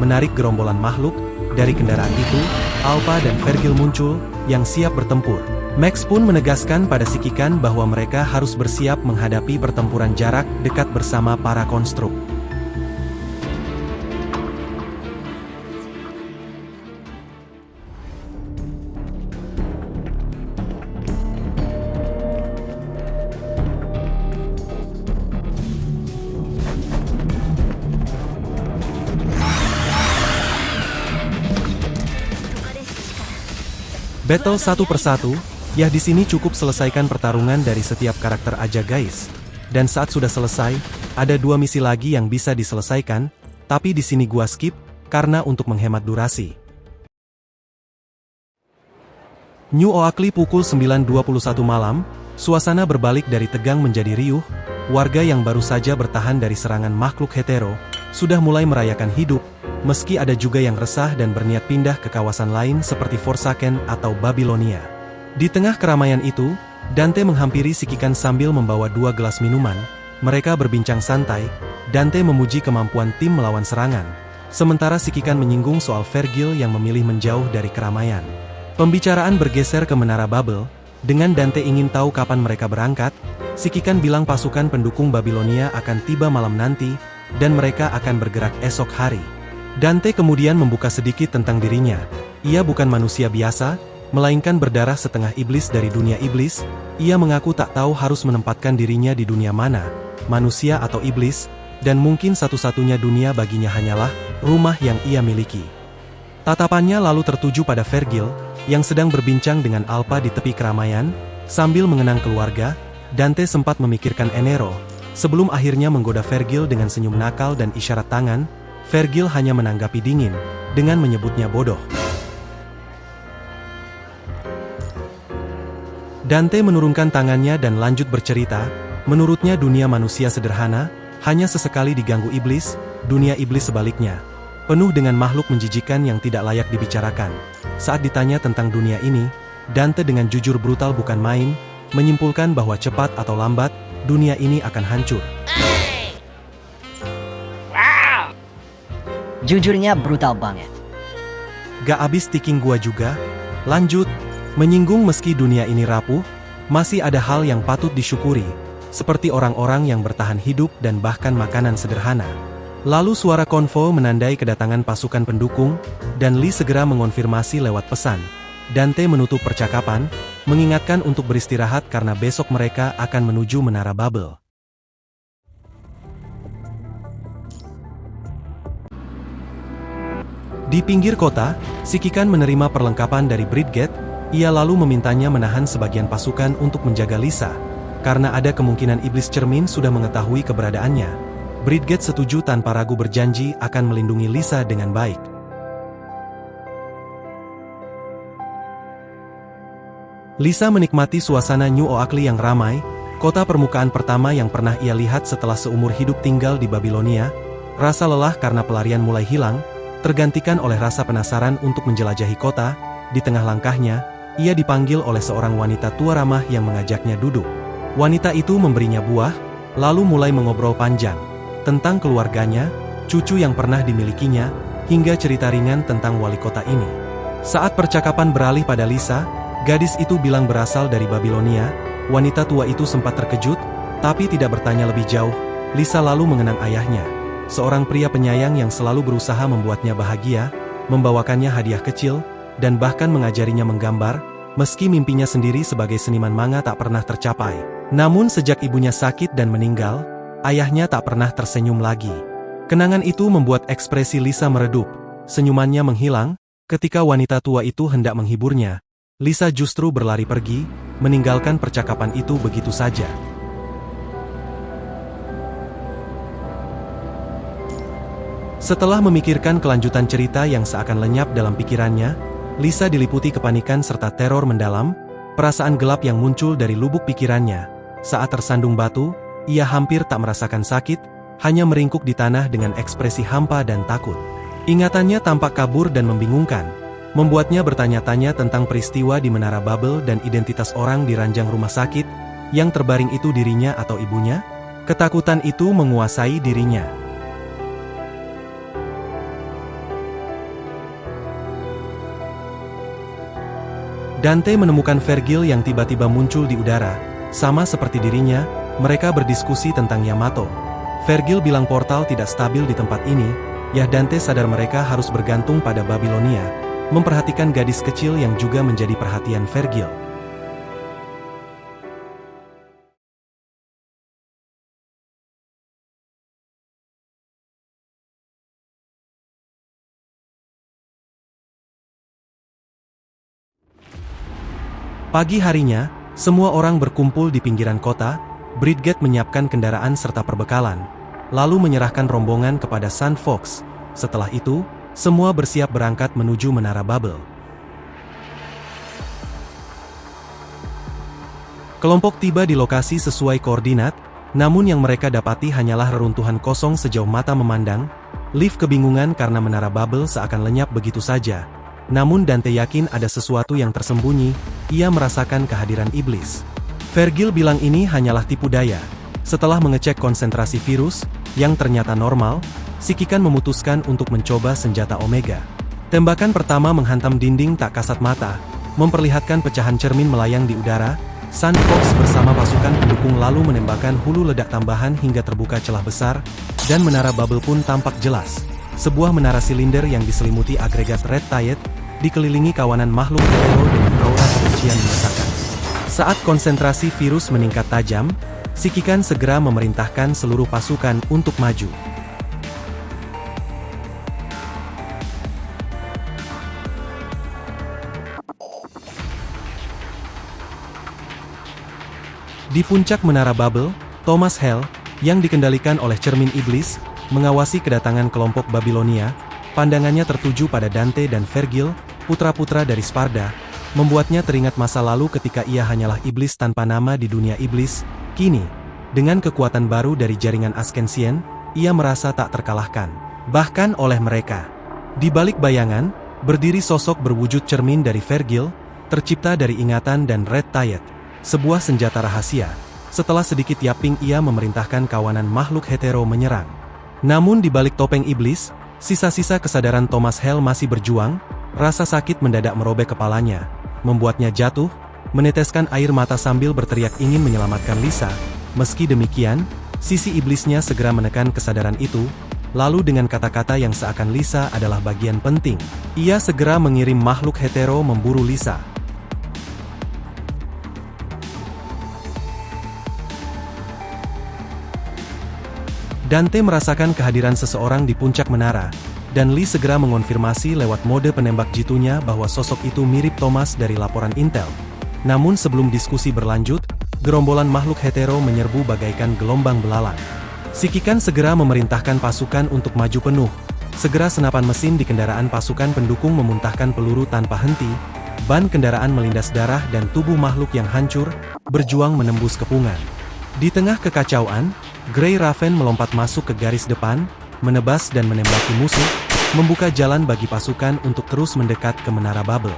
menarik gerombolan makhluk. Dari kendaraan itu, Alpha dan Vergil muncul, yang siap bertempur. Max pun menegaskan pada Sikikan bahwa mereka harus bersiap menghadapi pertempuran jarak dekat bersama para konstruk. Battle satu persatu, ya di sini cukup selesaikan pertarungan dari setiap karakter aja guys. Dan saat sudah selesai, ada 2 misi lagi yang bisa diselesaikan, tapi di sini gua skip, karena untuk menghemat durasi. New Oakley pukul 9.21 malam, suasana berbalik dari tegang menjadi riuh. Warga yang baru saja bertahan dari serangan makhluk hetero, sudah mulai merayakan hidup, meski ada juga yang resah dan berniat pindah ke kawasan lain seperti Forsaken atau Babilonia. Di tengah keramaian itu, Dante menghampiri Sikikan sambil membawa 2 gelas minuman. Mereka berbincang santai. Dante memuji kemampuan tim melawan serangan, sementara Sikikan menyinggung soal Vergil yang memilih menjauh dari keramaian. Pembicaraan bergeser ke Menara Babel. Dengan Dante ingin tahu kapan mereka berangkat, Sikikan bilang pasukan pendukung Babilonia akan tiba malam nanti, dan mereka akan bergerak esok hari. Dante kemudian membuka sedikit tentang dirinya. Ia bukan manusia biasa, melainkan berdarah setengah iblis dari dunia iblis. Ia mengaku tak tahu harus menempatkan dirinya di dunia mana, manusia atau iblis, dan mungkin satu-satunya dunia baginya hanyalah rumah yang ia miliki. Tatapannya lalu tertuju pada Vergil, yang sedang berbincang dengan Alpha di tepi keramaian. Sambil mengenang keluarga, Dante sempat memikirkan Enero, sebelum akhirnya menggoda Vergil dengan senyum nakal dan isyarat tangan. Vergil hanya menanggapi dingin, dengan menyebutnya bodoh. Dante menurunkan tangannya dan lanjut bercerita. Menurutnya dunia manusia sederhana, hanya sesekali diganggu iblis. Dunia iblis sebaliknya, penuh dengan makhluk menjijikan yang tidak layak dibicarakan. Saat ditanya tentang dunia ini, Dante dengan jujur brutal bukan main, menyimpulkan bahwa cepat atau lambat, dunia ini akan hancur. Jujurnya brutal banget. Gak abis tiking gua juga. Lanjut, menyinggung meski dunia ini rapuh, masih ada hal yang patut disyukuri, seperti orang-orang yang bertahan hidup dan bahkan makanan sederhana. Lalu suara konvo menandai kedatangan pasukan pendukung, dan Lee segera mengonfirmasi lewat pesan. Dante menutup percakapan, mengingatkan untuk beristirahat karena besok mereka akan menuju Menara Babel. Di pinggir kota, Sikikan menerima perlengkapan dari Bridget. Ia lalu memintanya menahan sebagian pasukan untuk menjaga Lisa, karena ada kemungkinan iblis cermin sudah mengetahui keberadaannya. Bridget setuju tanpa ragu, berjanji akan melindungi Lisa dengan baik. Lisa menikmati suasana New Oakley yang ramai, kota permukaan pertama yang pernah ia lihat setelah seumur hidup tinggal di Babilonia. Rasa lelah karena pelarian mulai hilang, tergantikan oleh rasa penasaran untuk menjelajahi kota. Di tengah langkahnya, ia dipanggil oleh seorang wanita tua ramah yang mengajaknya duduk. Wanita itu memberinya buah, lalu mulai mengobrol panjang tentang keluarganya, cucu yang pernah dimilikinya, hingga cerita ringan tentang wali kota ini. Saat percakapan beralih pada Lisa, gadis itu bilang berasal dari Babilonia. Wanita tua itu sempat terkejut, tapi tidak bertanya lebih jauh. Lisa lalu mengenang ayahnya, seorang pria penyayang yang selalu berusaha membuatnya bahagia, membawakannya hadiah kecil, dan bahkan mengajarinya menggambar. meski mimpinya sendiri sebagai seniman manga tak pernah tercapai. Namun sejak ibunya sakit dan meninggal, ayahnya tak pernah tersenyum lagi. Kenangan itu membuat ekspresi Lisa meredup, senyumannya menghilang, ketika wanita tua itu hendak menghiburnya. Lisa justru berlari pergi, meninggalkan percakapan itu begitu saja. Setelah memikirkan kelanjutan cerita yang seakan lenyap dalam pikirannya, Lisa diliputi kepanikan serta teror mendalam, perasaan gelap yang muncul dari lubuk pikirannya. Saat tersandung batu, ia hampir tak merasakan sakit, hanya meringkuk di tanah dengan ekspresi hampa dan takut. Ingatannya tampak kabur dan membingungkan, membuatnya bertanya-tanya tentang peristiwa di Menara Babel dan identitas orang di ranjang rumah sakit, yang terbaring itu dirinya atau ibunya. Ketakutan itu menguasai dirinya. Dante menemukan Vergil yang tiba-tiba muncul di udara. Sama seperti dirinya, mereka berdiskusi tentang Yamato. Vergil bilang portal tidak stabil di tempat ini, ya Dante sadar mereka harus bergantung pada Babilonia, memperhatikan gadis kecil yang juga menjadi perhatian Vergil. Pagi harinya, semua orang berkumpul di pinggiran kota. Bridget menyiapkan kendaraan serta perbekalan, lalu menyerahkan rombongan kepada Sun Fox. Setelah itu, semua bersiap berangkat menuju Menara Babel. Kelompok tiba di lokasi sesuai koordinat, namun yang mereka dapati hanyalah reruntuhan kosong sejauh mata memandang. Liv kebingungan karena Menara Babel seakan lenyap begitu saja. Namun Dante yakin ada sesuatu yang tersembunyi, ia merasakan kehadiran iblis. Vergil bilang ini hanyalah tipu daya. Setelah mengecek konsentrasi virus, yang ternyata normal, Shikikan memutuskan untuk mencoba senjata Omega. Tembakan pertama menghantam dinding tak kasat mata, memperlihatkan pecahan cermin melayang di udara. Sun Fox bersama pasukan pendukung lalu menembakkan hulu ledak tambahan hingga terbuka celah besar, dan Menara Babel pun tampak jelas. Sebuah menara silinder yang diselimuti agregat Red Tide, dikelilingi kawanan makhluk hetero dengan aura kebencian menyesakan. Saat konsentrasi virus meningkat tajam, Shikikan segera memerintahkan seluruh pasukan untuk maju. Di puncak Menara Babel, Thomas Hale, yang dikendalikan oleh cermin iblis, mengawasi kedatangan kelompok Babilonia. Pandangannya tertuju pada Dante dan Vergil, putra-putra dari Sparda, membuatnya teringat masa lalu ketika ia hanyalah iblis tanpa nama di dunia iblis. Kini, dengan kekuatan baru dari jaringan Ascension, ia merasa tak terkalahkan, bahkan oleh mereka. Di balik bayangan, berdiri sosok berwujud cermin dari Vergil, tercipta dari ingatan dan Red Tide, sebuah senjata rahasia. Setelah sedikit yaping ia memerintahkan kawanan makhluk hetero menyerang. Namun di balik topeng iblis, sisa-sisa kesadaran Thomas Hale masih berjuang. Rasa sakit mendadak merobek kepalanya, membuatnya jatuh, meneteskan air mata sambil berteriak ingin menyelamatkan Lisa. Meski demikian, sisi iblisnya segera menekan kesadaran itu, lalu dengan kata-kata yang seakan Lisa adalah bagian penting, ia segera mengirim makhluk hetero memburu Lisa. Dante merasakan kehadiran seseorang di puncak menara, dan Lee segera mengonfirmasi lewat mode penembak jitunya bahwa sosok itu mirip Thomas dari laporan Intel. Namun sebelum diskusi berlanjut, gerombolan makhluk hetero menyerbu bagaikan gelombang belalang. Shikikan segera memerintahkan pasukan untuk maju penuh. Segera senapan mesin di kendaraan pasukan pendukung memuntahkan peluru tanpa henti, ban kendaraan melindas darah dan tubuh makhluk yang hancur, berjuang menembus kepungan. Di tengah kekacauan, Grey Raven melompat masuk ke garis depan, menebas dan menembaki musuh, membuka jalan bagi pasukan untuk terus mendekat ke Menara Babel.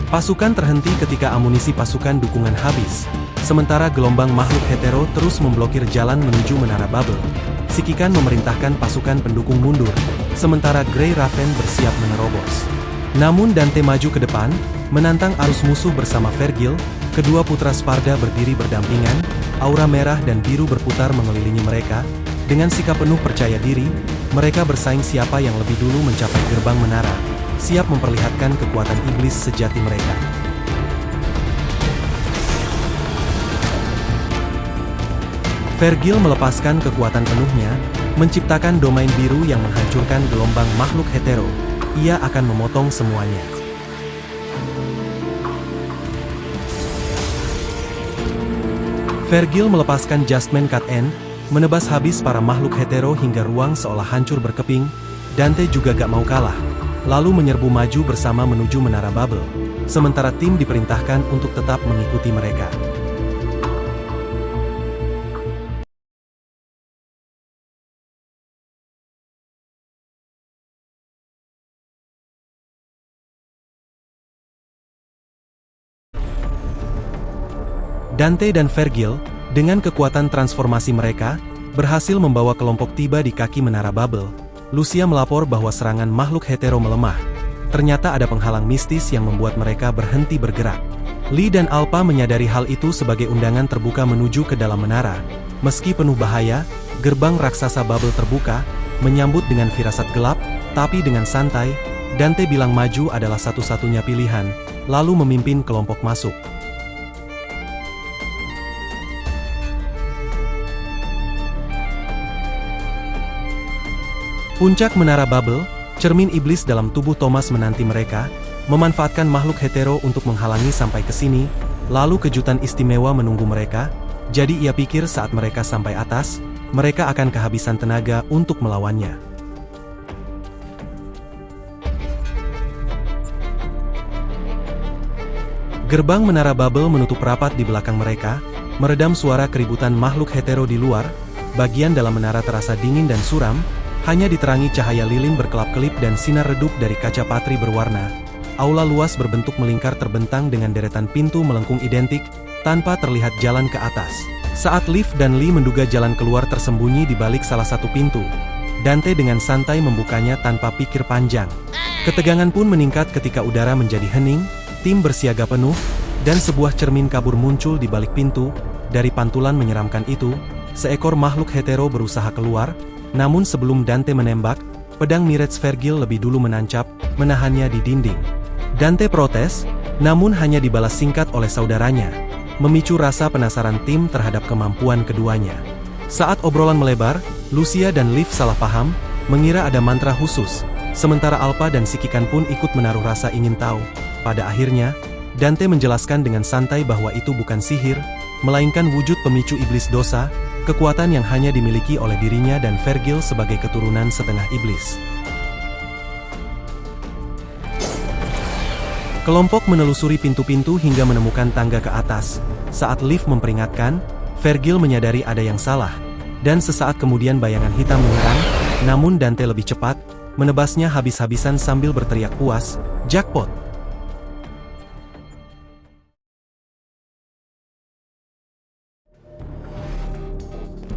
Pasukan terhenti ketika amunisi pasukan dukungan habis, sementara gelombang makhluk hetero terus memblokir jalan menuju Menara Babel. Shikikan memerintahkan pasukan pendukung mundur, sementara Grey Raven bersiap menerobos. Namun Dante maju ke depan, menantang arus musuh bersama Vergil. Kedua putra Sparda berdiri berdampingan, aura merah dan biru berputar mengelilingi mereka. Dengan sikap penuh percaya diri, mereka bersaing siapa yang lebih dulu mencapai gerbang menara, siap memperlihatkan kekuatan iblis sejati mereka. Vergil melepaskan kekuatan penuhnya, menciptakan domain biru yang menghancurkan gelombang makhluk hetero. Ia akan memotong semuanya. Vergil melepaskan Justman Cut End, menebas habis para makhluk hetero hingga ruang seolah hancur berkeping. Dante juga gak mau kalah, lalu menyerbu maju bersama menuju Menara Babel, sementara tim diperintahkan untuk tetap mengikuti mereka. Dante dan Vergil, dengan kekuatan transformasi mereka, berhasil membawa kelompok tiba di kaki Menara Babel. Lucia melapor bahwa serangan makhluk hetero melemah. Ternyata ada penghalang mistis yang membuat mereka berhenti bergerak. Lee dan Alpha menyadari hal itu sebagai undangan terbuka menuju ke dalam menara. Meski penuh bahaya, gerbang raksasa Babel terbuka, menyambut dengan firasat gelap, tapi dengan santai. Dante bilang maju adalah satu-satunya pilihan, lalu memimpin kelompok masuk. Puncak Menara Babel, cermin iblis dalam tubuh Thomas menanti mereka, memanfaatkan makhluk hetero untuk menghalangi sampai ke sini, lalu kejutan istimewa menunggu mereka. Jadi ia pikir saat mereka sampai atas, mereka akan kehabisan tenaga untuk melawannya. Gerbang Menara Babel menutup rapat di belakang mereka, meredam suara keributan makhluk hetero di luar. Bagian dalam menara terasa dingin dan suram, hanya diterangi cahaya lilin berkelap-kelip dan sinar redup dari kaca patri berwarna. Aula luas berbentuk melingkar terbentang dengan deretan pintu melengkung identik, tanpa terlihat jalan ke atas. Saat Liv dan Lee menduga jalan keluar tersembunyi di balik salah satu pintu, Dante dengan santai membukanya tanpa pikir panjang. Ketegangan pun meningkat ketika udara menjadi hening, tim bersiaga penuh, dan sebuah cermin kabur muncul di balik pintu. Dari pantulan menyeramkan itu, seekor makhluk hetero berusaha keluar. Namun sebelum Dante menembak, pedang Mirage Vergil lebih dulu menancap, menahannya di dinding. Dante protes, namun hanya dibalas singkat oleh saudaranya, memicu rasa penasaran tim terhadap kemampuan keduanya. Saat obrolan melebar, Lucia dan Liv salah paham, mengira ada mantra khusus, sementara Alpha dan Sikikan pun ikut menaruh rasa ingin tahu. Pada akhirnya, Dante menjelaskan dengan santai bahwa itu bukan sihir, melainkan wujud pemicu iblis dosa, kekuatan yang hanya dimiliki oleh dirinya dan Vergil sebagai keturunan setengah iblis. Kelompok menelusuri pintu-pintu hingga menemukan tangga ke atas. Saat Liv memperingatkan, Vergil menyadari ada yang salah, dan sesaat kemudian bayangan hitam menyerang, namun Dante lebih cepat, menebasnya habis-habisan sambil berteriak puas, "Jackpot!"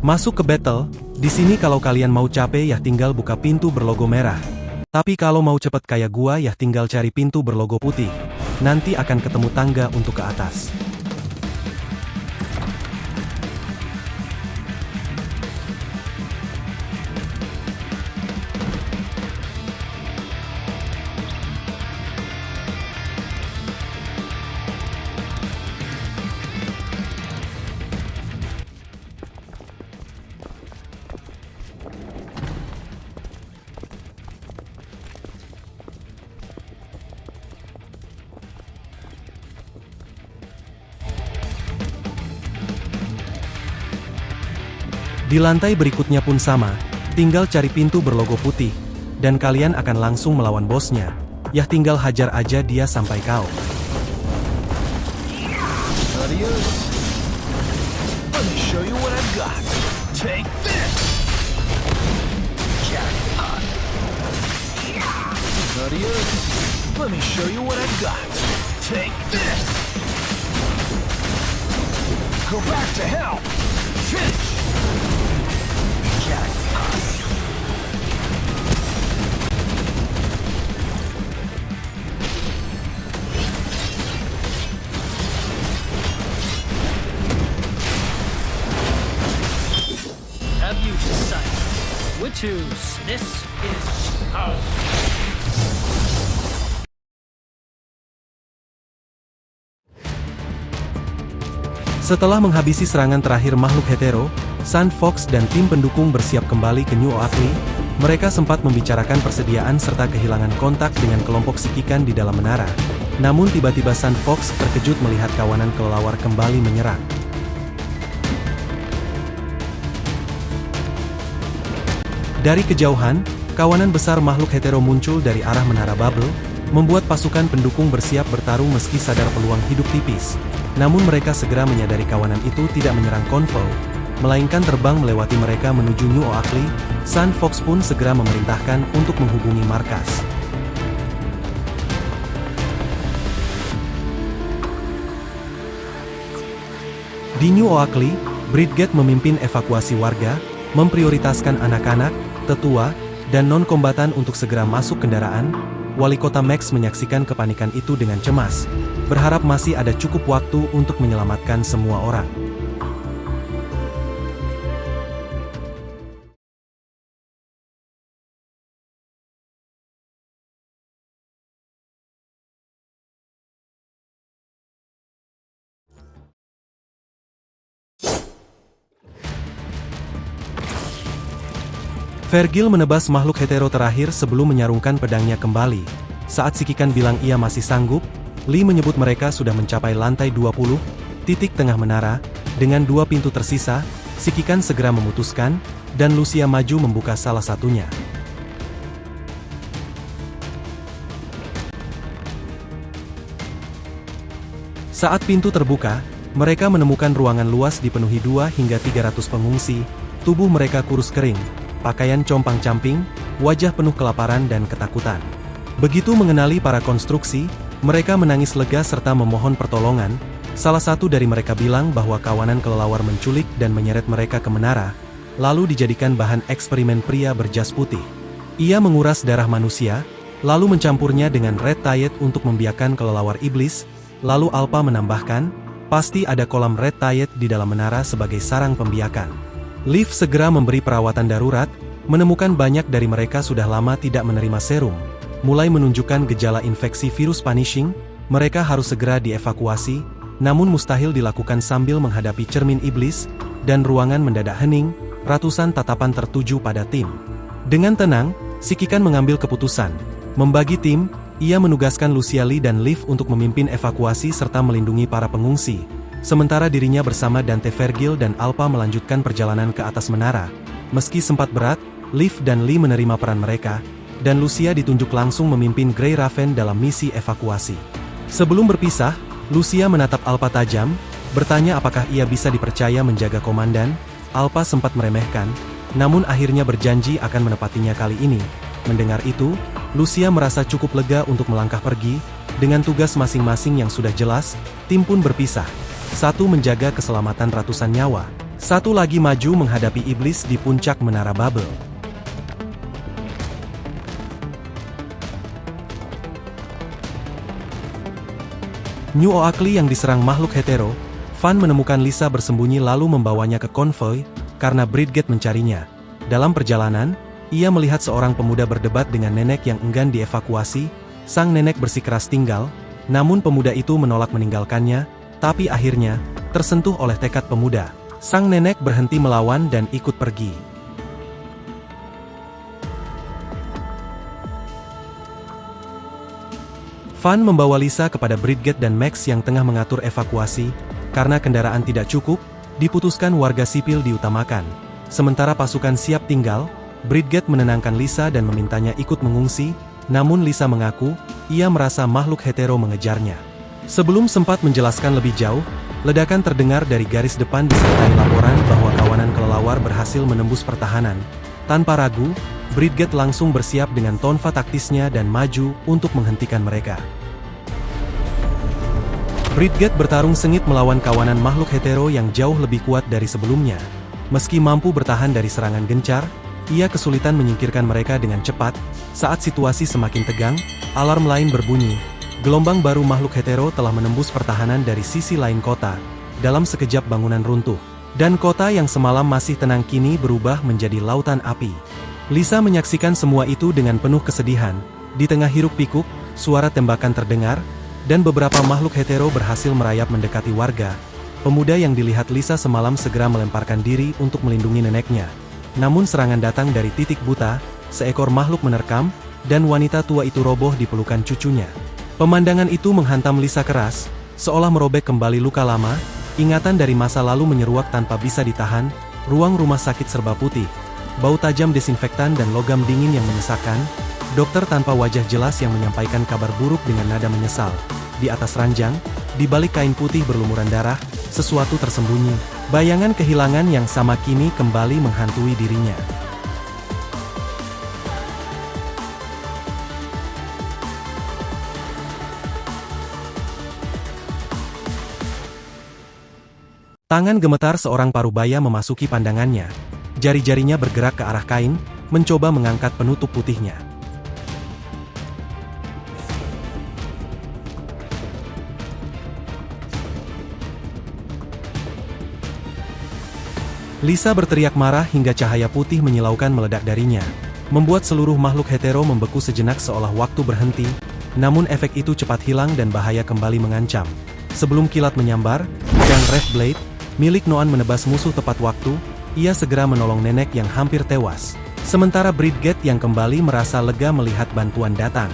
Masuk ke battle, di sini kalau kalian mau capek ya tinggal buka pintu berlogo merah. Tapi kalau mau cepet kayak gua ya tinggal cari pintu berlogo putih. Nanti akan ketemu tangga untuk ke atas. Di lantai berikutnya pun sama, tinggal cari pintu berlogo putih, dan kalian akan langsung melawan bosnya. Yah tinggal hajar aja dia sampai KO. Adios. Let me show you what I've got. Take this. Jackpot. Adios. Let me show you what I've got. Take this. Go back to hell. Finish. Jackpot. Have you decided Witches, this is power. Setelah menghabisi serangan terakhir makhluk hetero, Sun Fox dan tim pendukung bersiap kembali ke New Oakley. Mereka sempat membicarakan persediaan serta kehilangan kontak dengan kelompok Sikikan di dalam menara. Namun tiba-tiba Sun Fox terkejut melihat kawanan kelelawar kembali menyerang. Dari kejauhan, kawanan besar makhluk hetero muncul dari arah menara Bubble, membuat pasukan pendukung bersiap bertarung meski sadar peluang hidup tipis. Namun mereka segera menyadari kawanan itu tidak menyerang konvoi, melainkan terbang melewati mereka menuju New Oakley. Sun Fox pun segera memerintahkan untuk menghubungi markas. Di New Oakley, Bridget memimpin evakuasi warga, memprioritaskan anak-anak, tetua, dan non-kombatan untuk segera masuk kendaraan. Wali kota Max menyaksikan kepanikan itu dengan cemas, berharap masih ada cukup waktu untuk menyelamatkan semua orang. Vergil menebas makhluk hetero terakhir sebelum menyarungkan pedangnya kembali. Saat Sikikan bilang ia masih sanggup, Lee menyebut mereka sudah mencapai lantai 20, titik tengah menara. Dengan 2 pintu tersisa, Sikikan segera memutuskan, dan Lucia maju membuka salah satunya. Saat pintu terbuka, mereka menemukan ruangan luas dipenuhi 2 hingga 300 pengungsi. Tubuh mereka kurus kering, pakaian compang-camping, wajah penuh kelaparan dan ketakutan. Begitu mengenali para konstruksi, mereka menangis lega serta memohon pertolongan. Salah satu dari mereka bilang bahwa kawanan kelelawar menculik dan menyeret mereka ke menara, lalu dijadikan bahan eksperimen pria berjas putih. Ia menguras darah manusia, lalu mencampurnya dengan Red Tide untuk membiakkan kelelawar iblis. Lalu Alpha menambahkan, pasti ada kolam Red Tide di dalam menara sebagai sarang pembiakan. Liv segera memberi perawatan darurat, menemukan banyak dari mereka sudah lama tidak menerima serum, mulai menunjukkan gejala infeksi virus punishing. Mereka harus segera dievakuasi, namun mustahil dilakukan sambil menghadapi cermin iblis, dan ruangan mendadak hening. Ratusan tatapan tertuju pada tim. Dengan tenang, Sikikan mengambil keputusan, membagi tim. Ia menugaskan Lucia Lee dan Liv untuk memimpin evakuasi serta melindungi para pengungsi. Sementara dirinya bersama Dante Vergil dan Alpha melanjutkan perjalanan ke atas menara. Meski sempat berat, Liv dan Lee menerima peran mereka, dan Lucia ditunjuk langsung memimpin Grey Raven dalam misi evakuasi. Sebelum berpisah, Lucia menatap Alpha tajam, bertanya apakah ia bisa dipercaya menjaga komandan. Alpha sempat meremehkan, namun akhirnya berjanji akan menepatinya kali ini. Mendengar itu, Lucia merasa cukup lega untuk melangkah pergi. Dengan tugas masing-masing yang sudah jelas, tim pun berpisah. Satu menjaga keselamatan ratusan nyawa, satu lagi maju menghadapi iblis di puncak menara Bubble. New Oakley yang diserang makhluk hetero, Van menemukan Lisa bersembunyi lalu membawanya ke konvoi, karena Bridget mencarinya. Dalam perjalanan, ia melihat seorang pemuda berdebat dengan nenek yang enggan dievakuasi. Sang nenek bersikeras tinggal, namun pemuda itu menolak meninggalkannya. Tapi akhirnya, tersentuh oleh tekad pemuda, sang nenek berhenti melawan dan ikut pergi. Van membawa Lisa kepada Bridget dan Max yang tengah mengatur evakuasi. Karena kendaraan tidak cukup, diputuskan warga sipil diutamakan. Sementara pasukan siap tinggal, Bridget menenangkan Lisa dan memintanya ikut mengungsi. Namun Lisa mengaku, ia merasa makhluk hetero mengejarnya. Sebelum sempat menjelaskan lebih jauh, ledakan terdengar dari garis depan disertai laporan bahwa kawanan kelelawar berhasil menembus pertahanan. Tanpa ragu, Bridget langsung bersiap dengan tonfa taktisnya dan maju untuk menghentikan mereka. Bridget bertarung sengit melawan kawanan makhluk hetero yang jauh lebih kuat dari sebelumnya. Meski mampu bertahan dari serangan gencar, ia kesulitan menyingkirkan mereka dengan cepat. Saat situasi semakin tegang, alarm lain berbunyi. Gelombang baru makhluk hetero telah menembus pertahanan dari sisi lain kota. Dalam sekejap bangunan runtuh, dan kota yang semalam masih tenang kini berubah menjadi lautan api. Lisa menyaksikan semua itu dengan penuh kesedihan. Di tengah hiruk-pikuk, suara tembakan terdengar, dan beberapa makhluk hetero berhasil merayap mendekati warga. Pemuda yang dilihat Lisa semalam segera melemparkan diri untuk melindungi neneknya. Namun serangan datang dari titik buta, seekor makhluk menerkam, dan wanita tua itu roboh di pelukan cucunya. Pemandangan itu menghantam Lisa keras, seolah merobek kembali luka lama, ingatan dari masa lalu menyeruak tanpa bisa ditahan, ruang rumah sakit serba putih. Bau tajam desinfektan dan logam dingin yang menyesakan, dokter tanpa wajah jelas yang menyampaikan kabar buruk dengan nada menyesal. Di atas ranjang, di balik kain putih berlumuran darah, sesuatu tersembunyi. Bayangan kehilangan yang sama kini kembali menghantui dirinya. Tangan gemetar seorang parubaya memasuki pandangannya. Jari-jarinya bergerak ke arah kain, mencoba mengangkat penutup putihnya. Lisa berteriak marah hingga cahaya putih menyilaukan meledak darinya, membuat seluruh makhluk hetero membeku sejenak seolah waktu berhenti, namun efek itu cepat hilang dan bahaya kembali mengancam. Sebelum kilat menyambar, pedang Red Blade milik Noan menebas musuh tepat waktu, ia segera menolong nenek yang hampir tewas. Sementara Bridget yang kembali merasa lega melihat bantuan datang.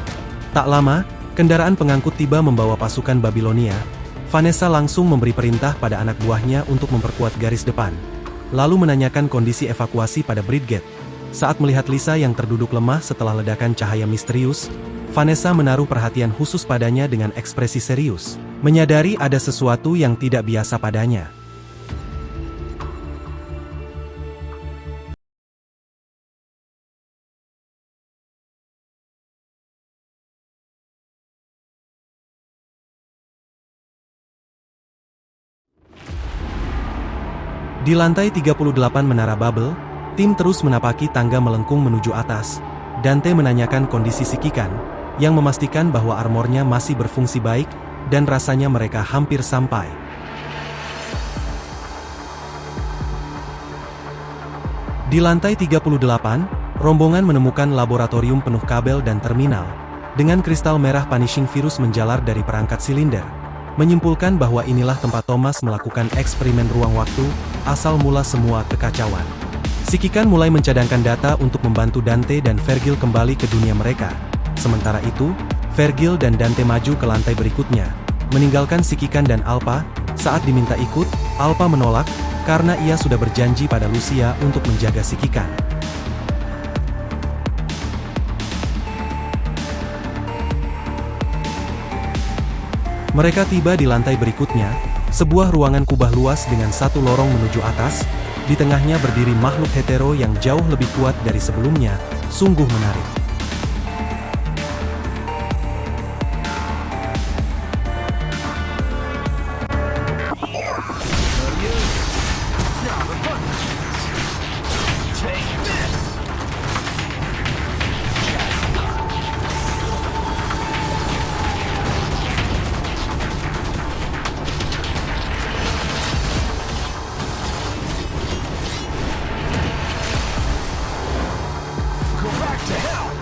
Tak lama, kendaraan pengangkut tiba membawa pasukan Babilonia. Vanessa langsung memberi perintah pada anak buahnya untuk memperkuat garis depan. Lalu menanyakan kondisi evakuasi pada Bridget. Saat melihat Lisa yang terduduk lemah setelah ledakan cahaya misterius, Vanessa menaruh perhatian khusus padanya dengan ekspresi serius, menyadari ada sesuatu yang tidak biasa padanya. Di lantai 38 Menara Babel, tim terus menapaki tangga melengkung menuju atas. Dante menanyakan kondisi si Kikan, yang memastikan bahwa armornya masih berfungsi baik, dan rasanya mereka hampir sampai. Di lantai 38, rombongan menemukan laboratorium penuh kabel dan terminal, dengan kristal merah punishing virus menjalar dari perangkat silinder. Menyimpulkan bahwa inilah tempat Thomas melakukan eksperimen ruang waktu, asal mula semua kekacauan. Si Kikan mulai mencadangkan data untuk membantu Dante dan Vergil kembali ke dunia mereka. Sementara itu, Vergil dan Dante maju ke lantai berikutnya, meninggalkan si Kikan dan Alpha. Saat diminta ikut, Alpha menolak, karena ia sudah berjanji pada Lucia untuk menjaga si Kikan. Mereka tiba di lantai berikutnya, sebuah ruangan kubah luas dengan satu lorong menuju atas, di tengahnya berdiri makhluk hetero yang jauh lebih kuat dari sebelumnya, sungguh menarik. Go back to hell!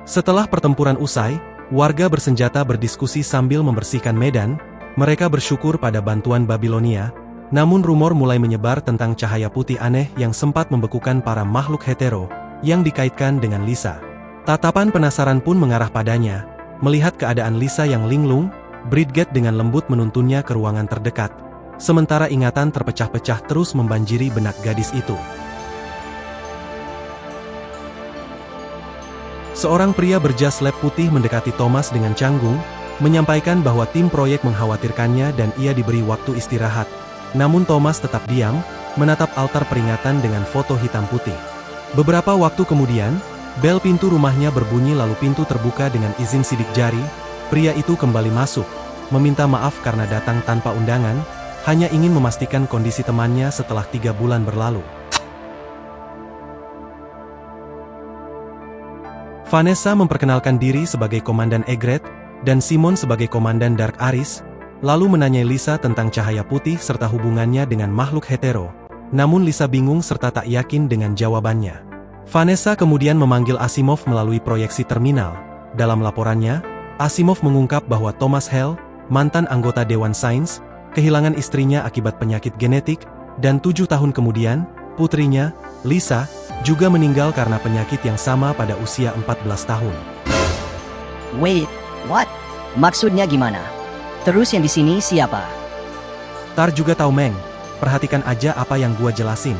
Setelah pertempuran usai, warga bersenjata berdiskusi sambil membersihkan medan. Mereka bersyukur pada bantuan Babilonia, namun rumor mulai menyebar tentang cahaya putih aneh yang sempat membekukan para makhluk hetero yang dikaitkan dengan Lisa. Tatapan penasaran pun mengarah padanya. Melihat keadaan Lisa yang linglung, Bridget dengan lembut menuntunnya ke ruangan terdekat. Sementara ingatan terpecah-pecah terus membanjiri benak gadis itu. Seorang pria berjas lab putih mendekati Thomas dengan canggung, menyampaikan bahwa tim proyek mengkhawatirkannya dan ia diberi waktu istirahat. Namun Thomas tetap diam, menatap altar peringatan dengan foto hitam putih. Beberapa waktu kemudian, bel pintu rumahnya berbunyi lalu pintu terbuka dengan izin sidik jari. Pria itu kembali masuk, meminta maaf karena datang tanpa undangan, hanya ingin memastikan kondisi temannya setelah 3 bulan berlalu. Vanessa memperkenalkan diri sebagai Komandan Egret, dan Simon sebagai Komandan Dark Aris, lalu menanyai Lisa tentang cahaya putih serta hubungannya dengan makhluk hetero. Namun Lisa bingung serta tak yakin dengan jawabannya. Vanessa kemudian memanggil Asimov melalui proyeksi terminal. Dalam laporannya, Asimov mengungkap bahwa Thomas Hale, mantan anggota Dewan Sains, kehilangan istrinya akibat penyakit genetik, dan 7 tahun kemudian, putrinya, Lisa, juga meninggal karena penyakit yang sama pada usia 14 tahun. Wait, what? Maksudnya gimana? Terus yang di sini siapa? Tar juga tahu Meng, perhatikan aja apa yang gua jelasin.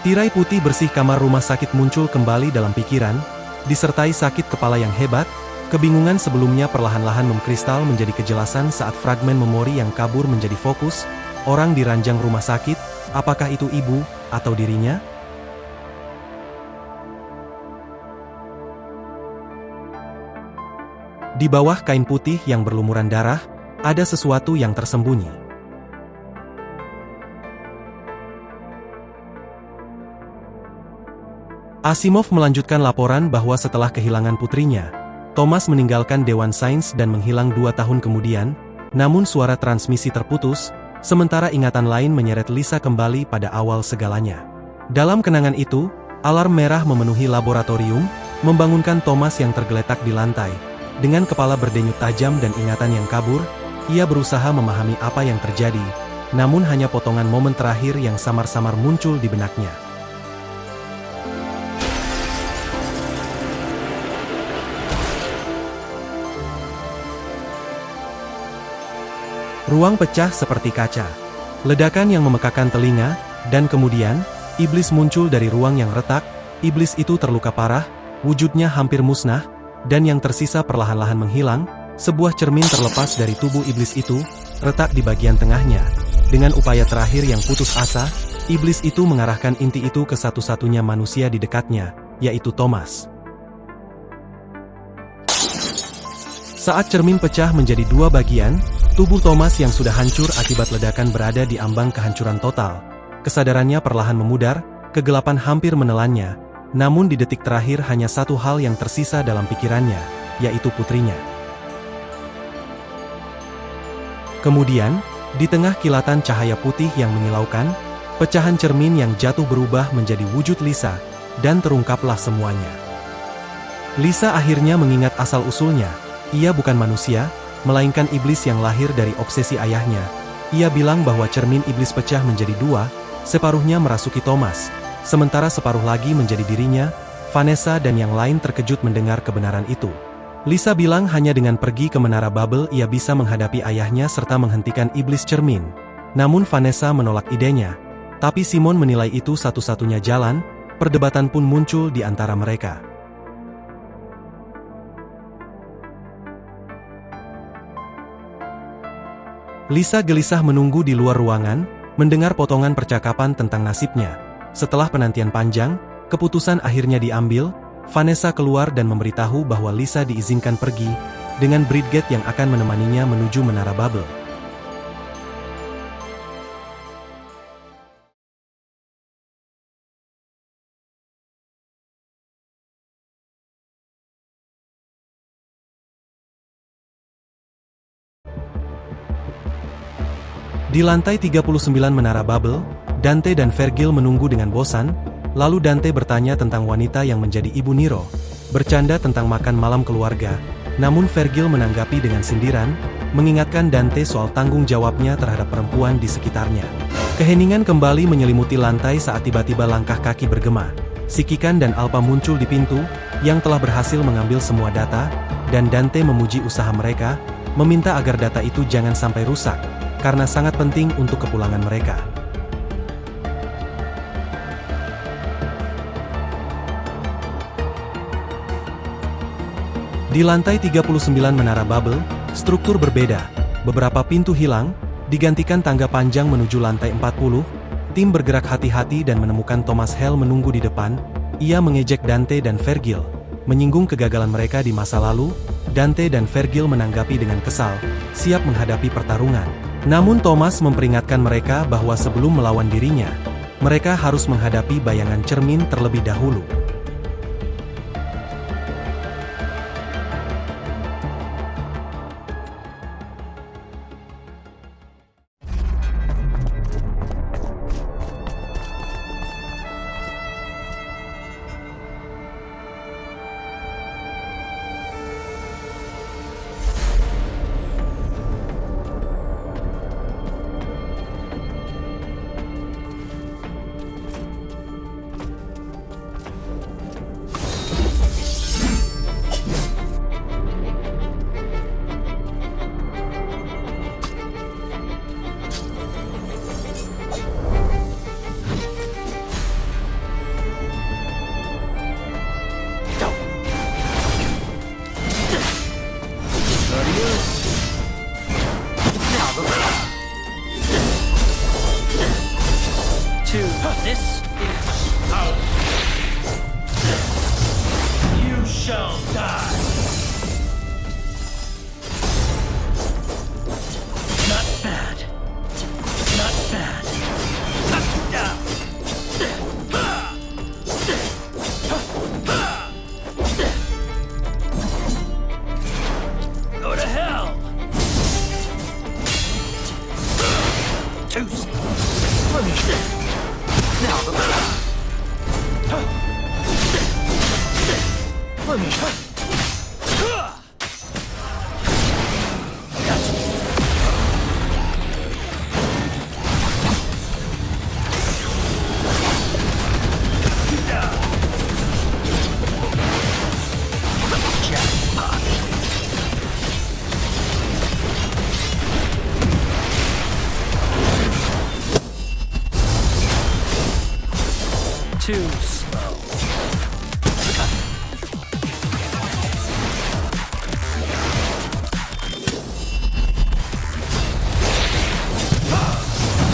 Tirai putih bersih kamar rumah sakit muncul kembali dalam pikiran, disertai sakit kepala yang hebat. Kebingungan sebelumnya perlahan-lahan mengkristal menjadi kejelasan saat fragmen memori yang kabur menjadi fokus. Orang di ranjang rumah sakit, apakah itu ibu atau dirinya? Di bawah kain putih yang berlumuran darah, ada sesuatu yang tersembunyi. Asimov melanjutkan laporan bahwa setelah kehilangan putrinya, Thomas meninggalkan Dewan Sains dan menghilang 2 tahun kemudian, namun suara transmisi terputus, sementara ingatan lain menyeret Lisa kembali pada awal segalanya. Dalam kenangan itu, alarm merah memenuhi laboratorium, membangunkan Thomas yang tergeletak di lantai. Dengan kepala berdenyut tajam dan ingatan yang kabur, ia berusaha memahami apa yang terjadi, namun hanya potongan momen terakhir yang samar-samar muncul di benaknya. Ruang pecah seperti kaca. Ledakan yang memekakan telinga, dan kemudian, iblis muncul dari ruang yang retak. Iblis itu terluka parah, wujudnya hampir musnah, dan yang tersisa perlahan-lahan menghilang. Sebuah cermin terlepas dari tubuh iblis itu, retak di bagian tengahnya. Dengan upaya terakhir yang putus asa, iblis itu mengarahkan inti itu ke satu-satunya manusia di dekatnya, yaitu Thomas. Saat cermin pecah menjadi 2 bagian, tubuh Thomas yang sudah hancur akibat ledakan berada di ambang kehancuran total. Kesadarannya perlahan memudar, kegelapan hampir menelannya, namun di detik terakhir hanya satu hal yang tersisa dalam pikirannya, yaitu putrinya. Kemudian, di tengah kilatan cahaya putih yang menyilaukan, pecahan cermin yang jatuh berubah menjadi wujud Lisa, dan terungkaplah semuanya. Lisa akhirnya mengingat asal-usulnya. Ia bukan manusia, melainkan iblis yang lahir dari obsesi ayahnya. Ia bilang bahwa cermin iblis pecah menjadi 2, separuhnya merasuki Thomas, sementara separuh lagi menjadi dirinya. Vanessa dan yang lain terkejut mendengar kebenaran itu. Lisa bilang hanya dengan pergi ke Menara Babel ia bisa menghadapi ayahnya serta menghentikan iblis cermin. Namun Vanessa menolak idenya, tapi Simon menilai itu satu-satunya jalan. Perdebatan pun muncul di antara mereka. Lisa gelisah menunggu di luar ruangan, mendengar potongan percakapan tentang nasibnya. Setelah penantian panjang, keputusan akhirnya diambil. Vanessa keluar dan memberitahu bahwa Lisa diizinkan pergi, dengan Bridget yang akan menemaninya menuju Menara Babel. Di lantai 39 Menara Babel, Dante dan Vergil menunggu dengan bosan, lalu Dante bertanya tentang wanita yang menjadi ibu Nero. bercanda tentang makan malam keluarga, namun Vergil menanggapi dengan sindiran, mengingatkan Dante soal tanggung jawabnya terhadap perempuan di sekitarnya. Keheningan kembali menyelimuti lantai saat tiba-tiba langkah kaki bergema. Sikikan dan Alpa muncul di pintu, yang telah berhasil mengambil semua data, dan Dante memuji usaha mereka, meminta agar data itu jangan sampai rusak, karena sangat penting untuk kepulangan mereka. Di lantai 39 Menara Babel, struktur berbeda, beberapa pintu hilang, digantikan tangga panjang menuju lantai 40, tim bergerak hati-hati dan menemukan Thomas Hale menunggu di depan. Ia mengejek Dante dan Vergil, menyinggung kegagalan mereka di masa lalu. Dante dan Vergil menanggapi dengan kesal, siap menghadapi pertarungan. Namun Thomas memperingatkan mereka bahwa sebelum melawan dirinya, mereka harus menghadapi bayangan cermin terlebih dahulu. This is out. You shall die. Not bad. Not bad. Go to hell. Toast. Finish it. Now the finish. Too slow.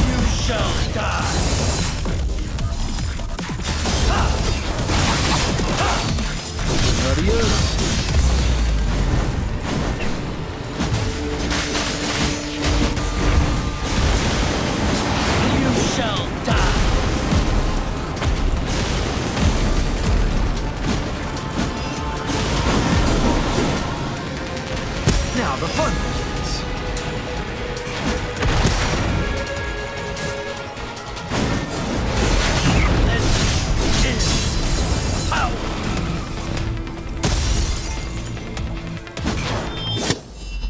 You shall die. Adios. You shall die. Now the fun begins. This is power.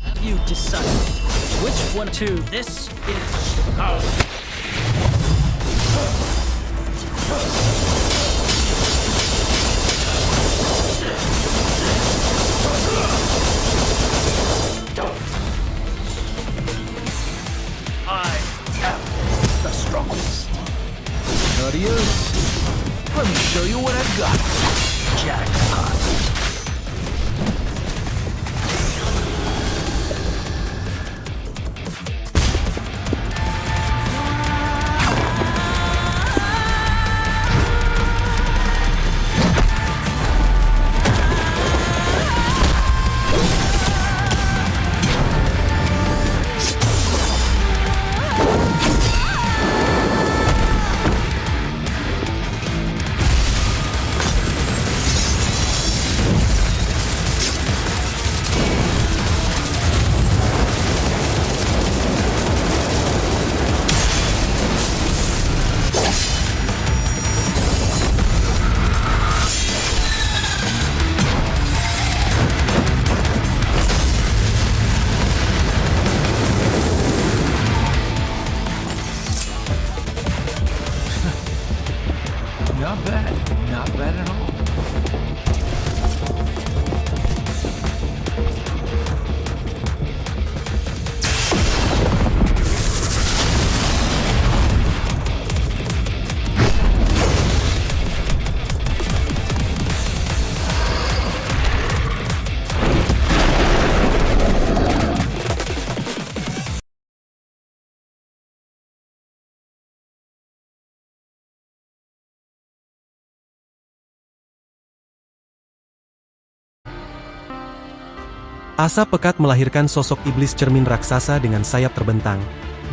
Have you decided which one to? This is power. I am the strongest. Adios. Let me show you what I've got. Jackpot. bad. Not bad at all. Asap pekat melahirkan sosok iblis cermin raksasa dengan sayap terbentang.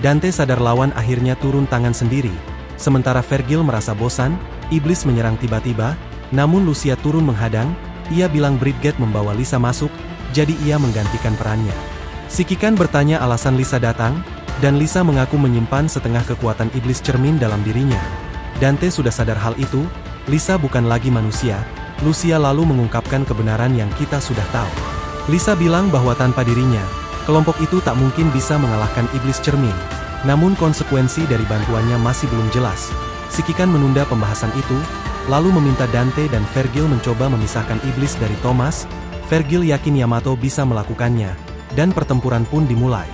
Dante sadar lawan akhirnya turun tangan sendiri. Sementara Vergil merasa bosan, iblis menyerang tiba-tiba, namun Lucia turun menghadang. Ia bilang Bridget membawa Lisa masuk, jadi ia menggantikan perannya. Si Kikan bertanya alasan Lisa datang, dan Lisa mengaku menyimpan setengah kekuatan iblis cermin dalam dirinya. Dante sudah sadar hal itu, Lisa bukan lagi manusia. Lucia lalu mengungkapkan kebenaran yang kita sudah tahu. Lisa bilang bahwa tanpa dirinya, kelompok itu tak mungkin bisa mengalahkan iblis cermin. Namun konsekuensi dari bantuannya masih belum jelas. Si Kikan menunda pembahasan itu, lalu meminta Dante dan Vergil mencoba memisahkan iblis dari Thomas. Vergil yakin Yamato bisa melakukannya, dan pertempuran pun dimulai.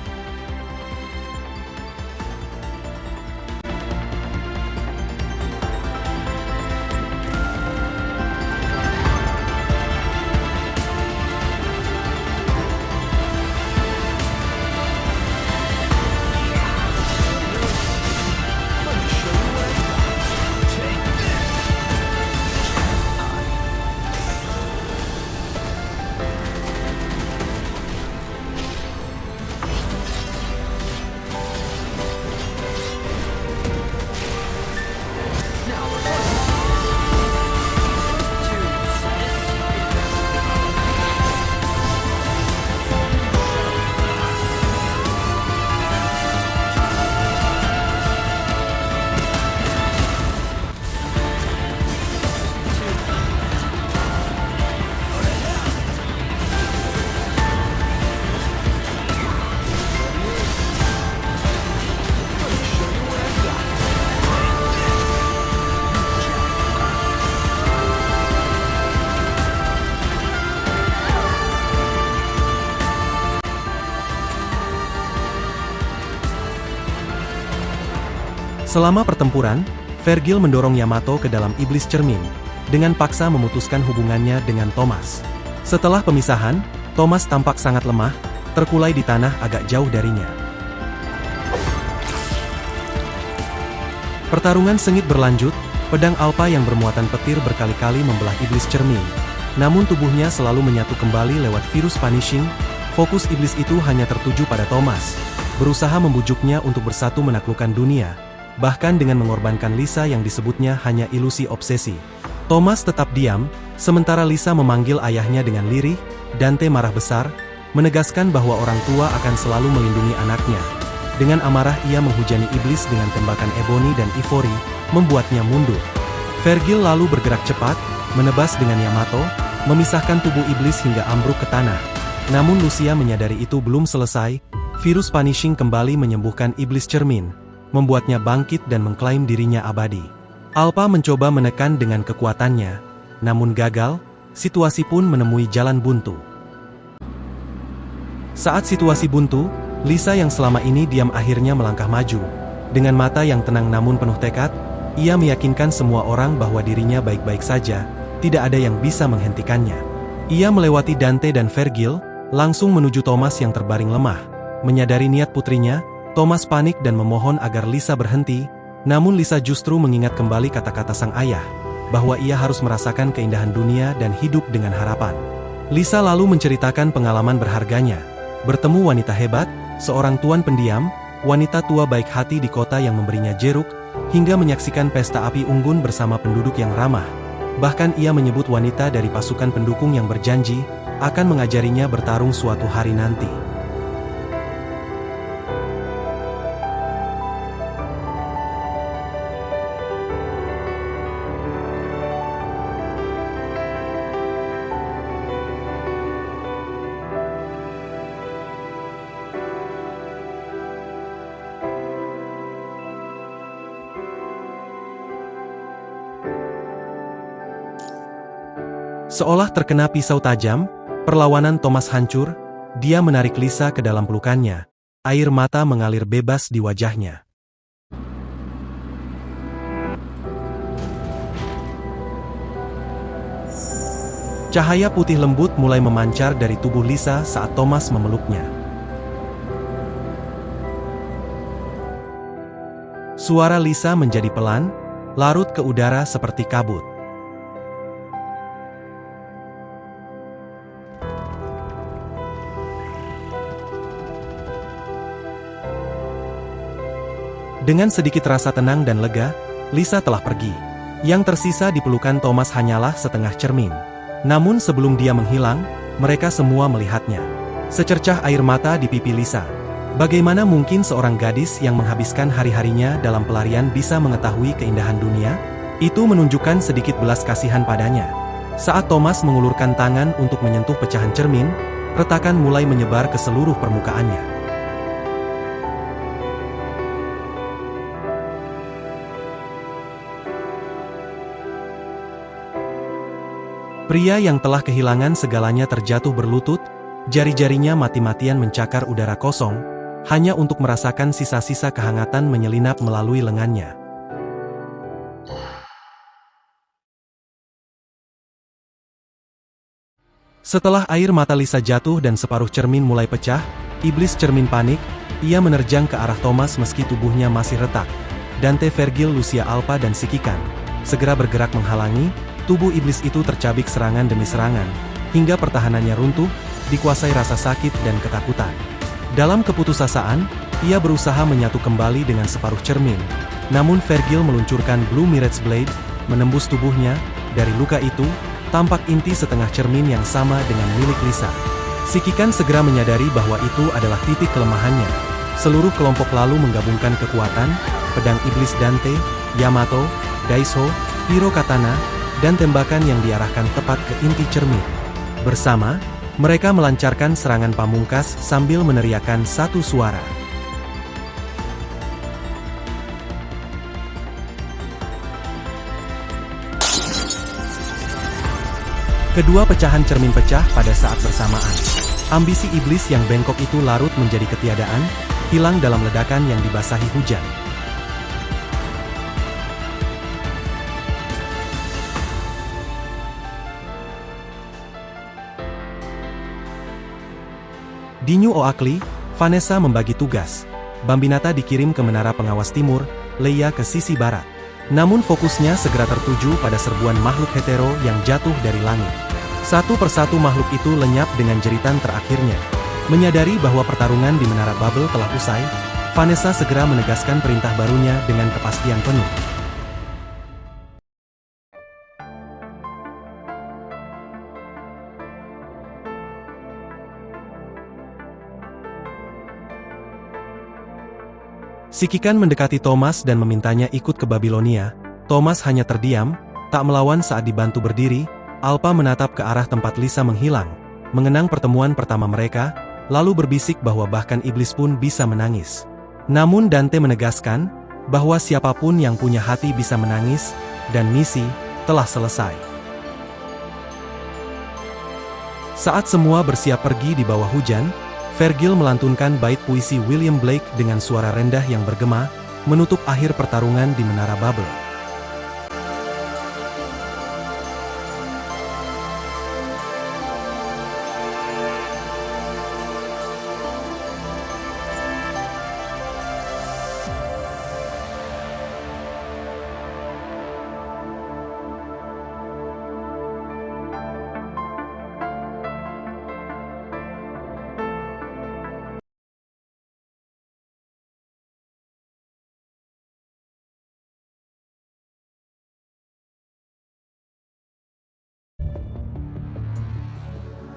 Selama pertempuran, Vergil mendorong Yamato ke dalam iblis cermin, dengan paksa memutuskan hubungannya dengan Thomas. Setelah pemisahan, Thomas tampak sangat lemah, terkulai di tanah agak jauh darinya. Pertarungan sengit berlanjut, pedang Alpha yang bermuatan petir berkali-kali membelah iblis cermin. Namun tubuhnya selalu menyatu kembali lewat virus punishing. Fokus iblis itu hanya tertuju pada Thomas, berusaha membujuknya untuk bersatu menaklukkan dunia. Bahkan dengan mengorbankan Lisa yang disebutnya hanya ilusi obsesi. Thomas tetap diam, sementara Lisa memanggil ayahnya dengan lirih. Dante marah besar, menegaskan bahwa orang tua akan selalu melindungi anaknya. Dengan amarah ia menghujani iblis dengan tembakan Ebony dan Ivory, membuatnya mundur. Vergil lalu bergerak cepat, menebas dengan Yamato, memisahkan tubuh iblis hingga ambruk ke tanah. Namun Lucia menyadari itu belum selesai, virus punishing kembali menyembuhkan iblis cermin, membuatnya bangkit dan mengklaim dirinya abadi. Alpha mencoba menekan dengan kekuatannya, namun gagal, situasi pun menemui jalan buntu. Saat situasi buntu, Lisa yang selama ini diam akhirnya melangkah maju. Dengan mata yang tenang namun penuh tekad, ia meyakinkan semua orang bahwa dirinya baik-baik saja, tidak ada yang bisa menghentikannya. Ia melewati Dante dan Vergil, langsung menuju Thomas yang terbaring lemah. Menyadari niat putrinya, Thomas panik dan memohon agar Lisa berhenti, namun Lisa justru mengingat kembali kata-kata sang ayah, bahwa ia harus merasakan keindahan dunia dan hidup dengan harapan. Lisa lalu menceritakan pengalaman berharganya, bertemu wanita hebat, seorang tuan pendiam, wanita tua baik hati di kota yang memberinya jeruk, hingga menyaksikan pesta api unggun bersama penduduk yang ramah. Bahkan ia menyebut wanita dari pasukan pendukung yang berjanji, akan mengajarinya bertarung suatu hari nanti. Seolah terkena pisau tajam, perlawanan Thomas hancur, dia menarik Lisa ke dalam pelukannya. Air mata mengalir bebas di wajahnya. Cahaya putih lembut mulai memancar dari tubuh Lisa saat Thomas memeluknya. Suara Lisa menjadi pelan, larut ke udara seperti kabut. Dengan sedikit rasa tenang dan lega, Lisa telah pergi. Yang tersisa di pelukan Thomas hanyalah setengah cermin. Namun sebelum dia menghilang, mereka semua melihatnya. Secercah air mata di pipi Lisa. Bagaimana mungkin seorang gadis yang menghabiskan hari-harinya dalam pelarian bisa mengetahui keindahan dunia? Itu menunjukkan sedikit belas kasihan padanya. Saat Thomas mengulurkan tangan untuk menyentuh pecahan cermin, retakan mulai menyebar ke seluruh permukaannya. Pria yang telah kehilangan segalanya terjatuh berlutut, jari-jarinya mati-matian mencakar udara kosong, hanya untuk merasakan sisa-sisa kehangatan menyelinap melalui lengannya. Setelah air mata Lisa jatuh dan separuh cermin mulai pecah, iblis cermin panik, ia menerjang ke arah Thomas meski tubuhnya masih retak. Dante, Vergil, Lucia, Alpha dan Sikikan segera bergerak menghalangi. Tubuh iblis itu tercabik serangan demi serangan, hingga pertahanannya runtuh, dikuasai rasa sakit dan ketakutan. Dalam keputusasaan, ia berusaha menyatu kembali dengan separuh cermin. Namun Vergil meluncurkan Blue Mirage Blade, menembus tubuhnya. Dari luka itu, tampak inti setengah cermin yang sama dengan milik Lisa. Sikikan segera menyadari bahwa itu adalah titik kelemahannya. Seluruh kelompok lalu menggabungkan kekuatan, pedang iblis Dante, Yamato, Daisho, Hiro Katana, dan tembakan yang diarahkan tepat ke inti cermin. Bersama, mereka melancarkan serangan pamungkas sambil meneriakkan satu suara. Kedua pecahan cermin pecah pada saat bersamaan. Ambisi iblis yang bengkok itu larut menjadi ketiadaan, hilang dalam ledakan yang dibasahi hujan. Di New Oakley, Vanessa membagi tugas. Bambinata dikirim ke menara pengawas timur, Leia ke sisi barat. Namun fokusnya segera tertuju pada serbuan makhluk hetero yang jatuh dari langit. Satu persatu makhluk itu lenyap dengan jeritan terakhirnya. Menyadari bahwa pertarungan di menara Babel telah usai, Vanessa segera menegaskan perintah barunya dengan kepastian penuh. Sikikan mendekati Thomas dan memintanya ikut ke Babilonia. Thomas hanya terdiam, tak melawan saat dibantu berdiri. Alpha menatap ke arah tempat Lisa menghilang, mengenang pertemuan pertama mereka, lalu berbisik bahwa bahkan iblis pun bisa menangis. Namun Dante menegaskan, bahwa siapapun yang punya hati bisa menangis, dan misi telah selesai. Saat semua bersiap pergi di bawah hujan, Vergil melantunkan bait puisi William Blake dengan suara rendah yang bergema, menutup akhir pertarungan di menara Babel.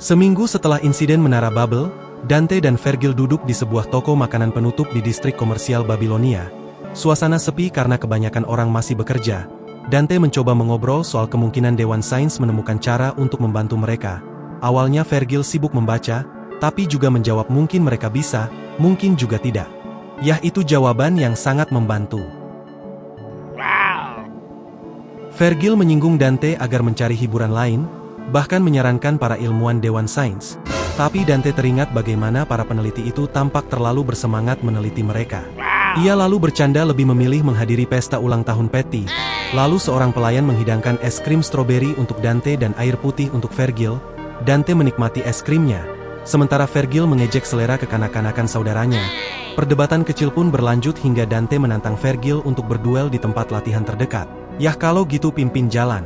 Seminggu setelah insiden menara Babel, Dante dan Vergil duduk di sebuah toko makanan penutup di distrik komersial Babilonia. Suasana sepi karena kebanyakan orang masih bekerja. Dante mencoba mengobrol soal kemungkinan Dewan Sains menemukan cara untuk membantu mereka. Awalnya Vergil sibuk membaca, tapi juga menjawab mungkin mereka bisa, mungkin juga tidak. Yah, itu jawaban yang sangat membantu. Vergil menyinggung Dante agar mencari hiburan lain, bahkan menyarankan para ilmuwan Dewan Sains. Tapi Dante teringat bagaimana para peneliti itu tampak terlalu bersemangat meneliti mereka. Ia lalu bercanda lebih memilih menghadiri pesta ulang tahun Patty. Lalu seorang pelayan menghidangkan es krim stroberi untuk Dante dan air putih untuk Vergil. Dante menikmati es krimnya, sementara Vergil mengejek selera kekanak-kanakan saudaranya. Perdebatan kecil pun berlanjut hingga Dante menantang Vergil untuk berduel di tempat latihan terdekat. Yah kalau gitu pimpin jalan.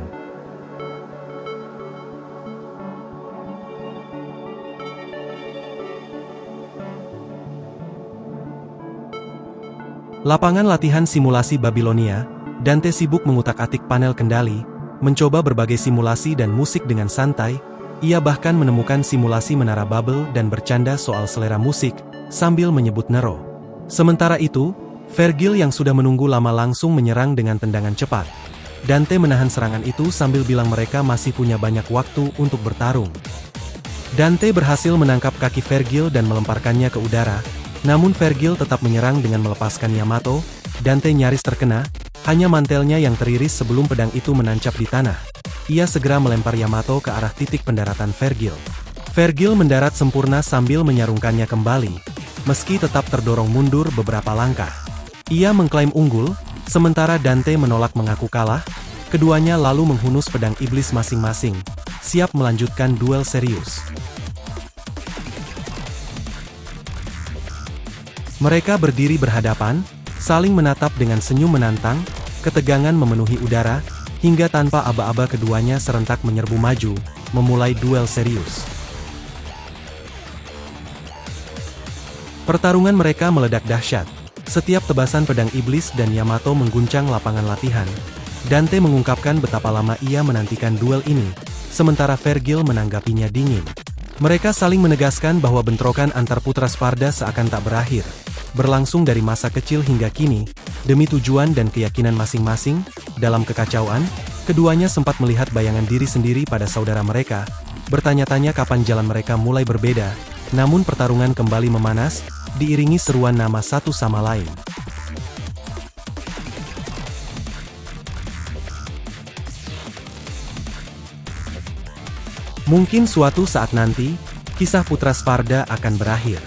Lapangan latihan simulasi Babilonia, Dante sibuk mengutak-atik panel kendali, mencoba berbagai simulasi dan musik dengan santai. Ia bahkan menemukan simulasi menara Babel dan bercanda soal selera musik, sambil menyebut Nero. Sementara itu, Vergil yang sudah menunggu lama langsung menyerang dengan tendangan cepat. Dante menahan serangan itu sambil bilang mereka masih punya banyak waktu untuk bertarung. Dante berhasil menangkap kaki Vergil dan melemparkannya ke udara. Namun Vergil tetap menyerang dengan melepaskan Yamato. Dante nyaris terkena, hanya mantelnya yang teriris sebelum pedang itu menancap di tanah. Ia segera melempar Yamato ke arah titik pendaratan Vergil. Vergil mendarat sempurna sambil menyarungkannya kembali, meski tetap terdorong mundur beberapa langkah. Ia mengklaim unggul, sementara Dante menolak mengaku kalah. Keduanya lalu menghunus pedang iblis masing-masing, siap melanjutkan duel serius. Mereka berdiri berhadapan, saling menatap dengan senyum menantang, ketegangan memenuhi udara, hingga tanpa aba-aba keduanya serentak menyerbu maju, memulai duel serius. Pertarungan mereka meledak dahsyat. Setiap tebasan pedang iblis dan Yamato mengguncang lapangan latihan. Dante mengungkapkan betapa lama ia menantikan duel ini, sementara Vergil menanggapinya dingin. Mereka saling menegaskan bahwa bentrokan antar putra Sparda seakan tak berakhir, berlangsung dari masa kecil hingga kini, demi tujuan dan keyakinan masing-masing. Dalam kekacauan, keduanya sempat melihat bayangan diri sendiri pada saudara mereka, bertanya-tanya kapan jalan mereka mulai berbeda. Namun pertarungan kembali memanas, diiringi seruan nama satu sama lain. Mungkin suatu saat nanti, kisah putra Sparda akan berakhir.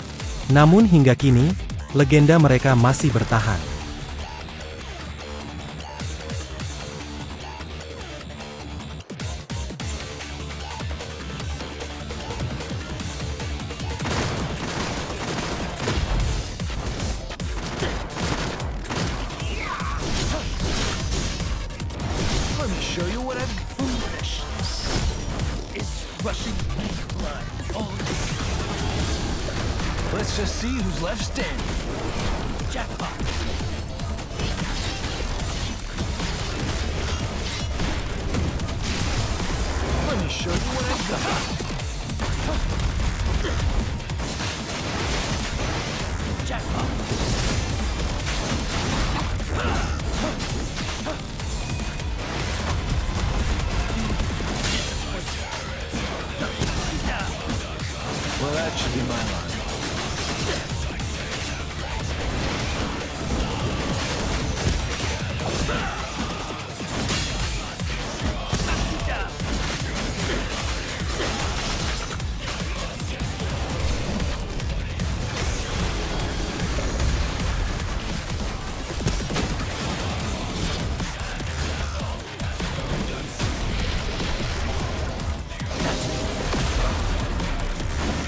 Namun hingga kini, legenda mereka masih bertahan. Let me show you what I've foolishness is rushing my blood all day. Let's just see who's left standing. Jackpot. Let me show you what I've got. Jackpot. Well, that should be my line.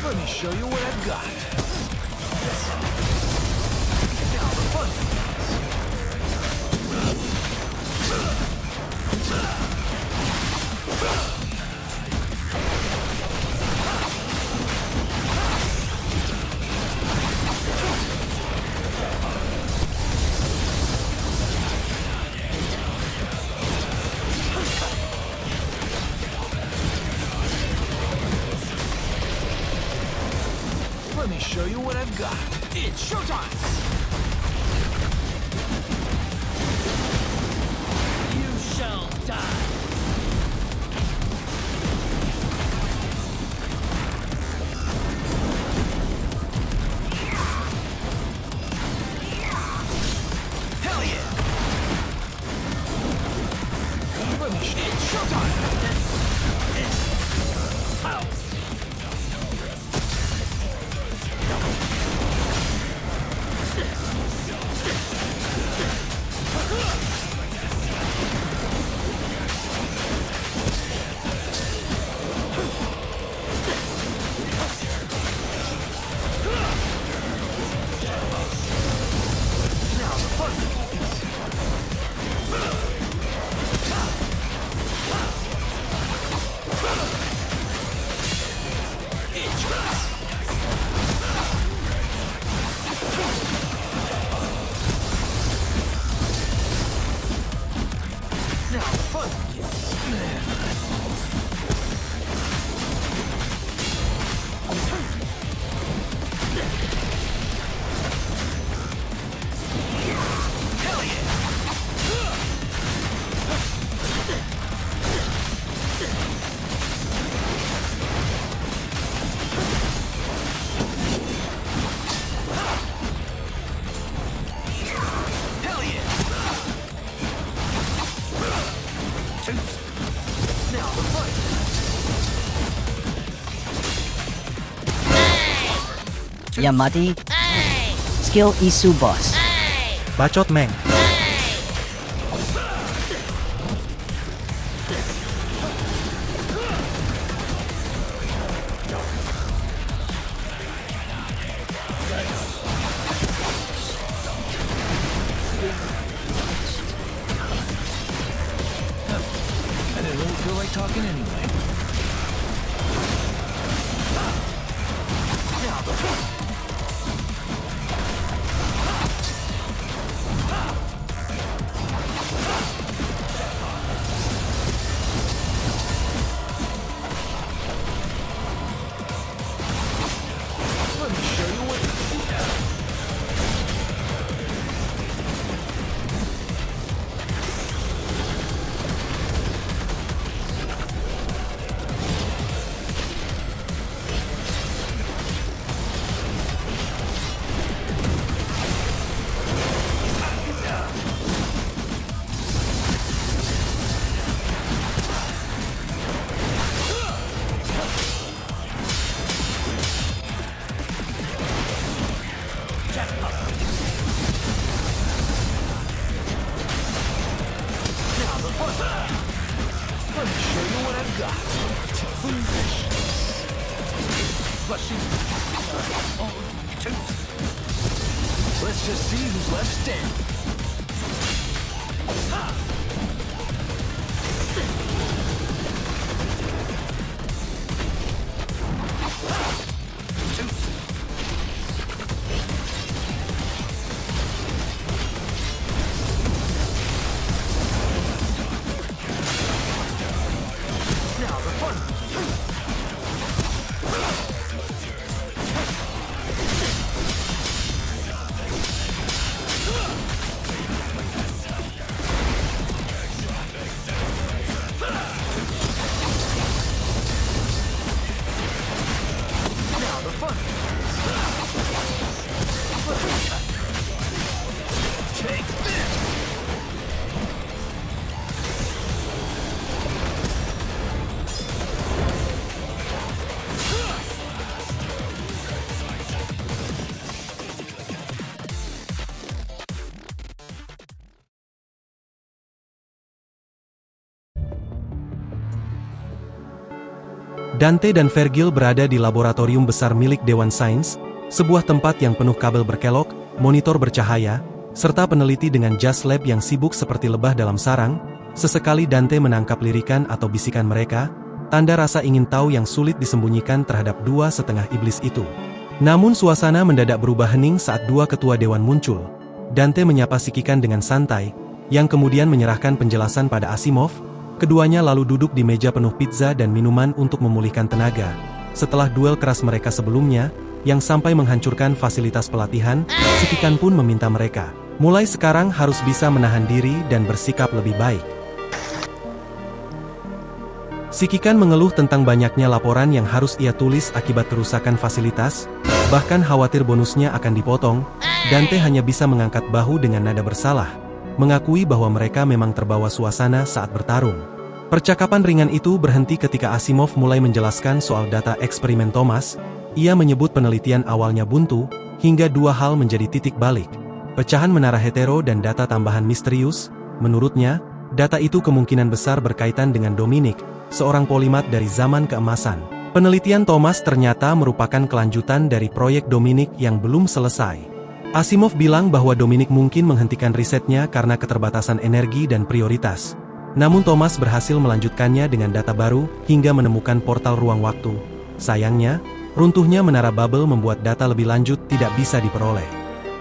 Let me show you what I've got. Now the fun Let me show you what I've got. It's showtime! You shall die! Hell yeah! Let me it's showtime! Ya mati. Skill isu boss. Bacot Meng. I didn't really feel like talking anyway. Let me show you what. Let me show you what I've got. Flushing. Let's just see who's left standing. Now the fun. Now the fun. Take this. Dante dan Vergil berada di laboratorium besar milik Dewan Sains, sebuah tempat yang penuh kabel berkelok, monitor bercahaya, serta peneliti dengan jas lab yang sibuk seperti lebah dalam sarang. Sesekali Dante menangkap lirikan atau bisikan mereka, tanda rasa ingin tahu yang sulit disembunyikan terhadap dua setengah iblis itu. Namun suasana mendadak berubah hening saat dua ketua dewan muncul. Dante menyapa Shikikan dengan santai, yang kemudian menyerahkan penjelasan pada Asimov. Keduanya lalu duduk di meja penuh pizza dan minuman untuk memulihkan tenaga. Setelah duel keras mereka sebelumnya, yang sampai menghancurkan fasilitas pelatihan, Shikikan pun meminta mereka, mulai sekarang harus bisa menahan diri dan bersikap lebih baik. Shikikan mengeluh tentang banyaknya laporan yang harus ia tulis akibat kerusakan fasilitas, bahkan khawatir bonusnya akan dipotong. Dante hanya bisa mengangkat bahu dengan nada bersalah, mengakui bahwa mereka memang terbawa suasana saat bertarung. Percakapan ringan itu berhenti ketika Asimov mulai menjelaskan soal data eksperimen Thomas. Ia menyebut penelitian awalnya buntu, hingga dua hal menjadi titik balik. Pecahan menara hetero dan data tambahan misterius. Menurutnya, data itu kemungkinan besar berkaitan dengan Dominic, seorang polimat dari zaman keemasan. Penelitian Thomas ternyata merupakan kelanjutan dari proyek Dominic yang belum selesai. Asimov bilang bahwa Dominic mungkin menghentikan risetnya karena keterbatasan energi dan prioritas. Namun Thomas berhasil melanjutkannya dengan data baru, hingga menemukan portal ruang waktu. Sayangnya, runtuhnya menara Babel membuat data lebih lanjut tidak bisa diperoleh.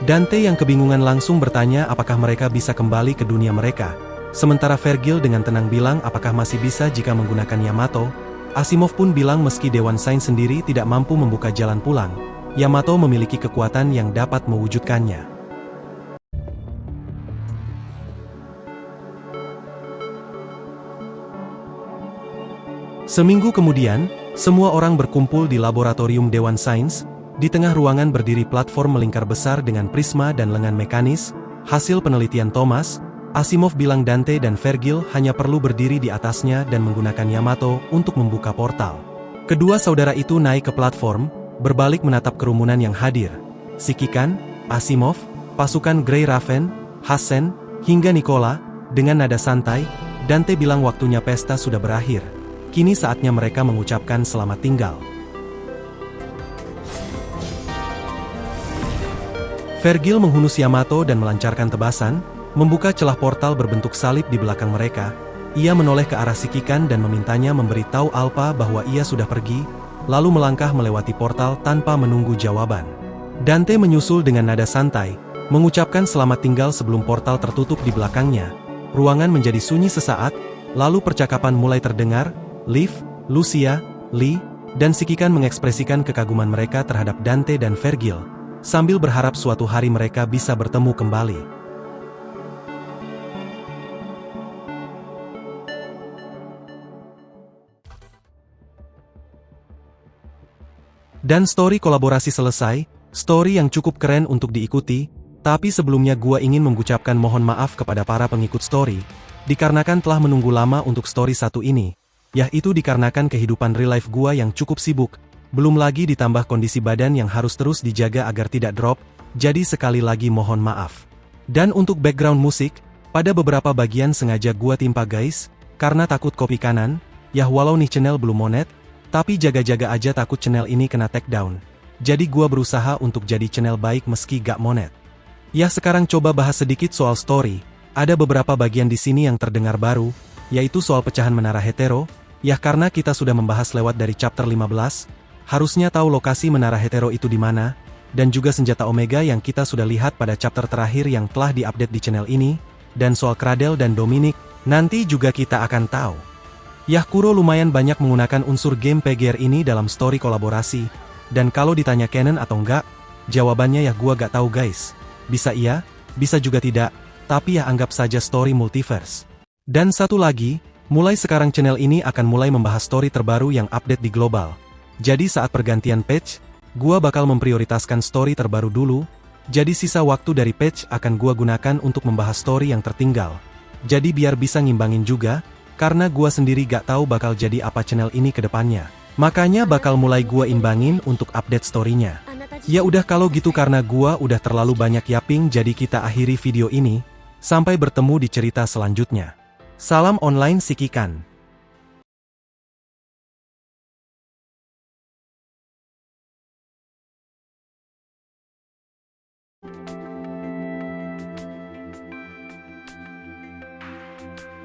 Dante yang kebingungan langsung bertanya apakah mereka bisa kembali ke dunia mereka. Sementara Vergil dengan tenang bilang apakah masih bisa jika menggunakan Yamato. Asimov pun bilang meski Dewan Sains sendiri tidak mampu membuka jalan pulang, Yamato memiliki kekuatan yang dapat mewujudkannya. Seminggu kemudian, semua orang berkumpul di laboratorium Dewan Sains. Di tengah ruangan berdiri platform melingkar besar dengan prisma dan lengan mekanis, hasil penelitian Thomas. Asimov bilang Dante dan Vergil hanya perlu berdiri di atasnya dan menggunakan Yamato untuk membuka portal. Kedua saudara itu naik ke platform, berbalik menatap kerumunan yang hadir. Sikikan, Asimov, pasukan Grey Raven, Hassen, hingga Nicola, dengan nada santai, Dante bilang waktunya pesta sudah berakhir. Kini saatnya mereka mengucapkan selamat tinggal. Vergil menghunus Yamato dan melancarkan tebasan, membuka celah portal berbentuk salib di belakang mereka. Ia menoleh ke arah Sikikan dan memintanya memberitahu Alpha bahwa ia sudah pergi, lalu melangkah melewati portal tanpa menunggu jawaban. Dante menyusul dengan nada santai, mengucapkan selamat tinggal sebelum portal tertutup di belakangnya. Ruangan menjadi sunyi sesaat, lalu percakapan mulai terdengar. Liv, Lucia, Lee, dan Sikikan mengekspresikan kekaguman mereka terhadap Dante dan Vergil, sambil berharap suatu hari mereka bisa bertemu kembali. Dan story kolaborasi selesai, story yang cukup keren untuk diikuti, tapi sebelumnya gua ingin mengucapkan mohon maaf kepada para pengikut story, dikarenakan telah menunggu lama untuk story satu ini, yaitu dikarenakan kehidupan real life gua yang cukup sibuk, belum lagi ditambah kondisi badan yang harus terus dijaga agar tidak drop, jadi sekali lagi mohon maaf. Dan untuk background musik, pada beberapa bagian sengaja gua timpa guys, karena takut copy kanan, ya walau nih channel belum monet, tapi jaga-jaga aja takut channel ini kena take down. Jadi gua berusaha untuk jadi channel baik meski gak monet. Ya sekarang coba bahas sedikit soal story, ada beberapa bagian di sini yang terdengar baru, yaitu soal pecahan menara hetero, ya karena kita sudah membahas lewat dari chapter 15, harusnya tahu lokasi menara hetero itu di mana, dan juga senjata Omega yang kita sudah lihat pada chapter terakhir yang telah diupdate di channel ini, dan soal Cradle dan Dominic, nanti juga kita akan tahu. Yah Kuro lumayan banyak menggunakan unsur game PGR ini dalam story kolaborasi, dan kalau ditanya canon atau enggak, jawabannya ya gua gak tahu guys. Bisa iya, bisa juga tidak, tapi ya anggap saja story multiverse. Dan satu lagi, mulai sekarang channel ini akan mulai membahas story terbaru yang update di global. Jadi saat pergantian patch, gua bakal memprioritaskan story terbaru dulu, jadi sisa waktu dari patch akan gua gunakan untuk membahas story yang tertinggal. Jadi biar bisa ngimbangin juga, karena gua sendiri gak tahu bakal jadi apa channel ini ke depannya. Makanya bakal mulai gua imbangin untuk update story-nya. Ya udah kalau gitu karena gua udah terlalu banyak yapping jadi kita akhiri video ini, sampai bertemu di cerita selanjutnya. Salam online Sikikan.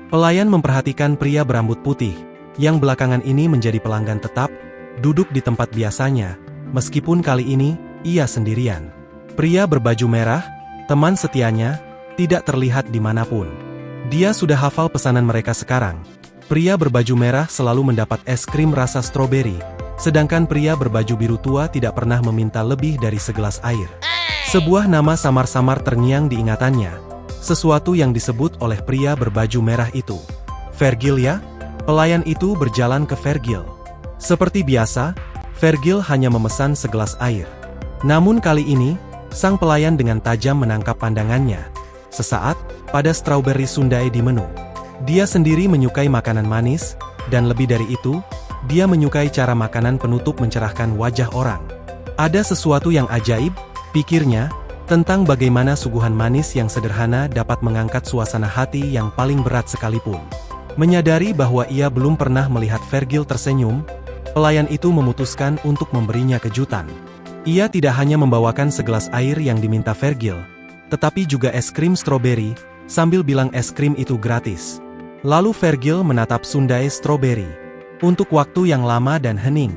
Pelayan memperhatikan pria berambut putih, yang belakangan ini menjadi pelanggan tetap, duduk di tempat biasanya, meskipun kali ini, ia sendirian. Pria berbaju merah, teman setianya, tidak terlihat dimanapun. Dia sudah hafal pesanan mereka sekarang. Pria berbaju merah selalu mendapat es krim rasa stroberi, sedangkan pria berbaju biru tua tidak pernah meminta lebih dari segelas air. Sebuah nama samar-samar terngiang di ingatannya, sesuatu yang disebut oleh pria berbaju merah itu. Vergil ya? Pelayan itu berjalan ke Vergil. Seperti biasa, Vergil hanya memesan segelas air. Namun kali ini, sang pelayan dengan tajam menangkap pandangannya. Sesaat, pada strawberry sundae di menu. Dia sendiri menyukai makanan manis, dan lebih dari itu, dia menyukai cara makanan penutup mencerahkan wajah orang. Ada sesuatu yang ajaib, pikirnya, tentang bagaimana suguhan manis yang sederhana dapat mengangkat suasana hati yang paling berat sekalipun. Menyadari bahwa ia belum pernah melihat Vergil tersenyum, pelayan itu memutuskan untuk memberinya kejutan. Ia tidak hanya membawakan segelas air yang diminta Vergil, tetapi juga es krim stroberi, sambil bilang es krim itu gratis. Lalu Vergil menatap sundae stroberi. Untuk waktu yang lama dan hening.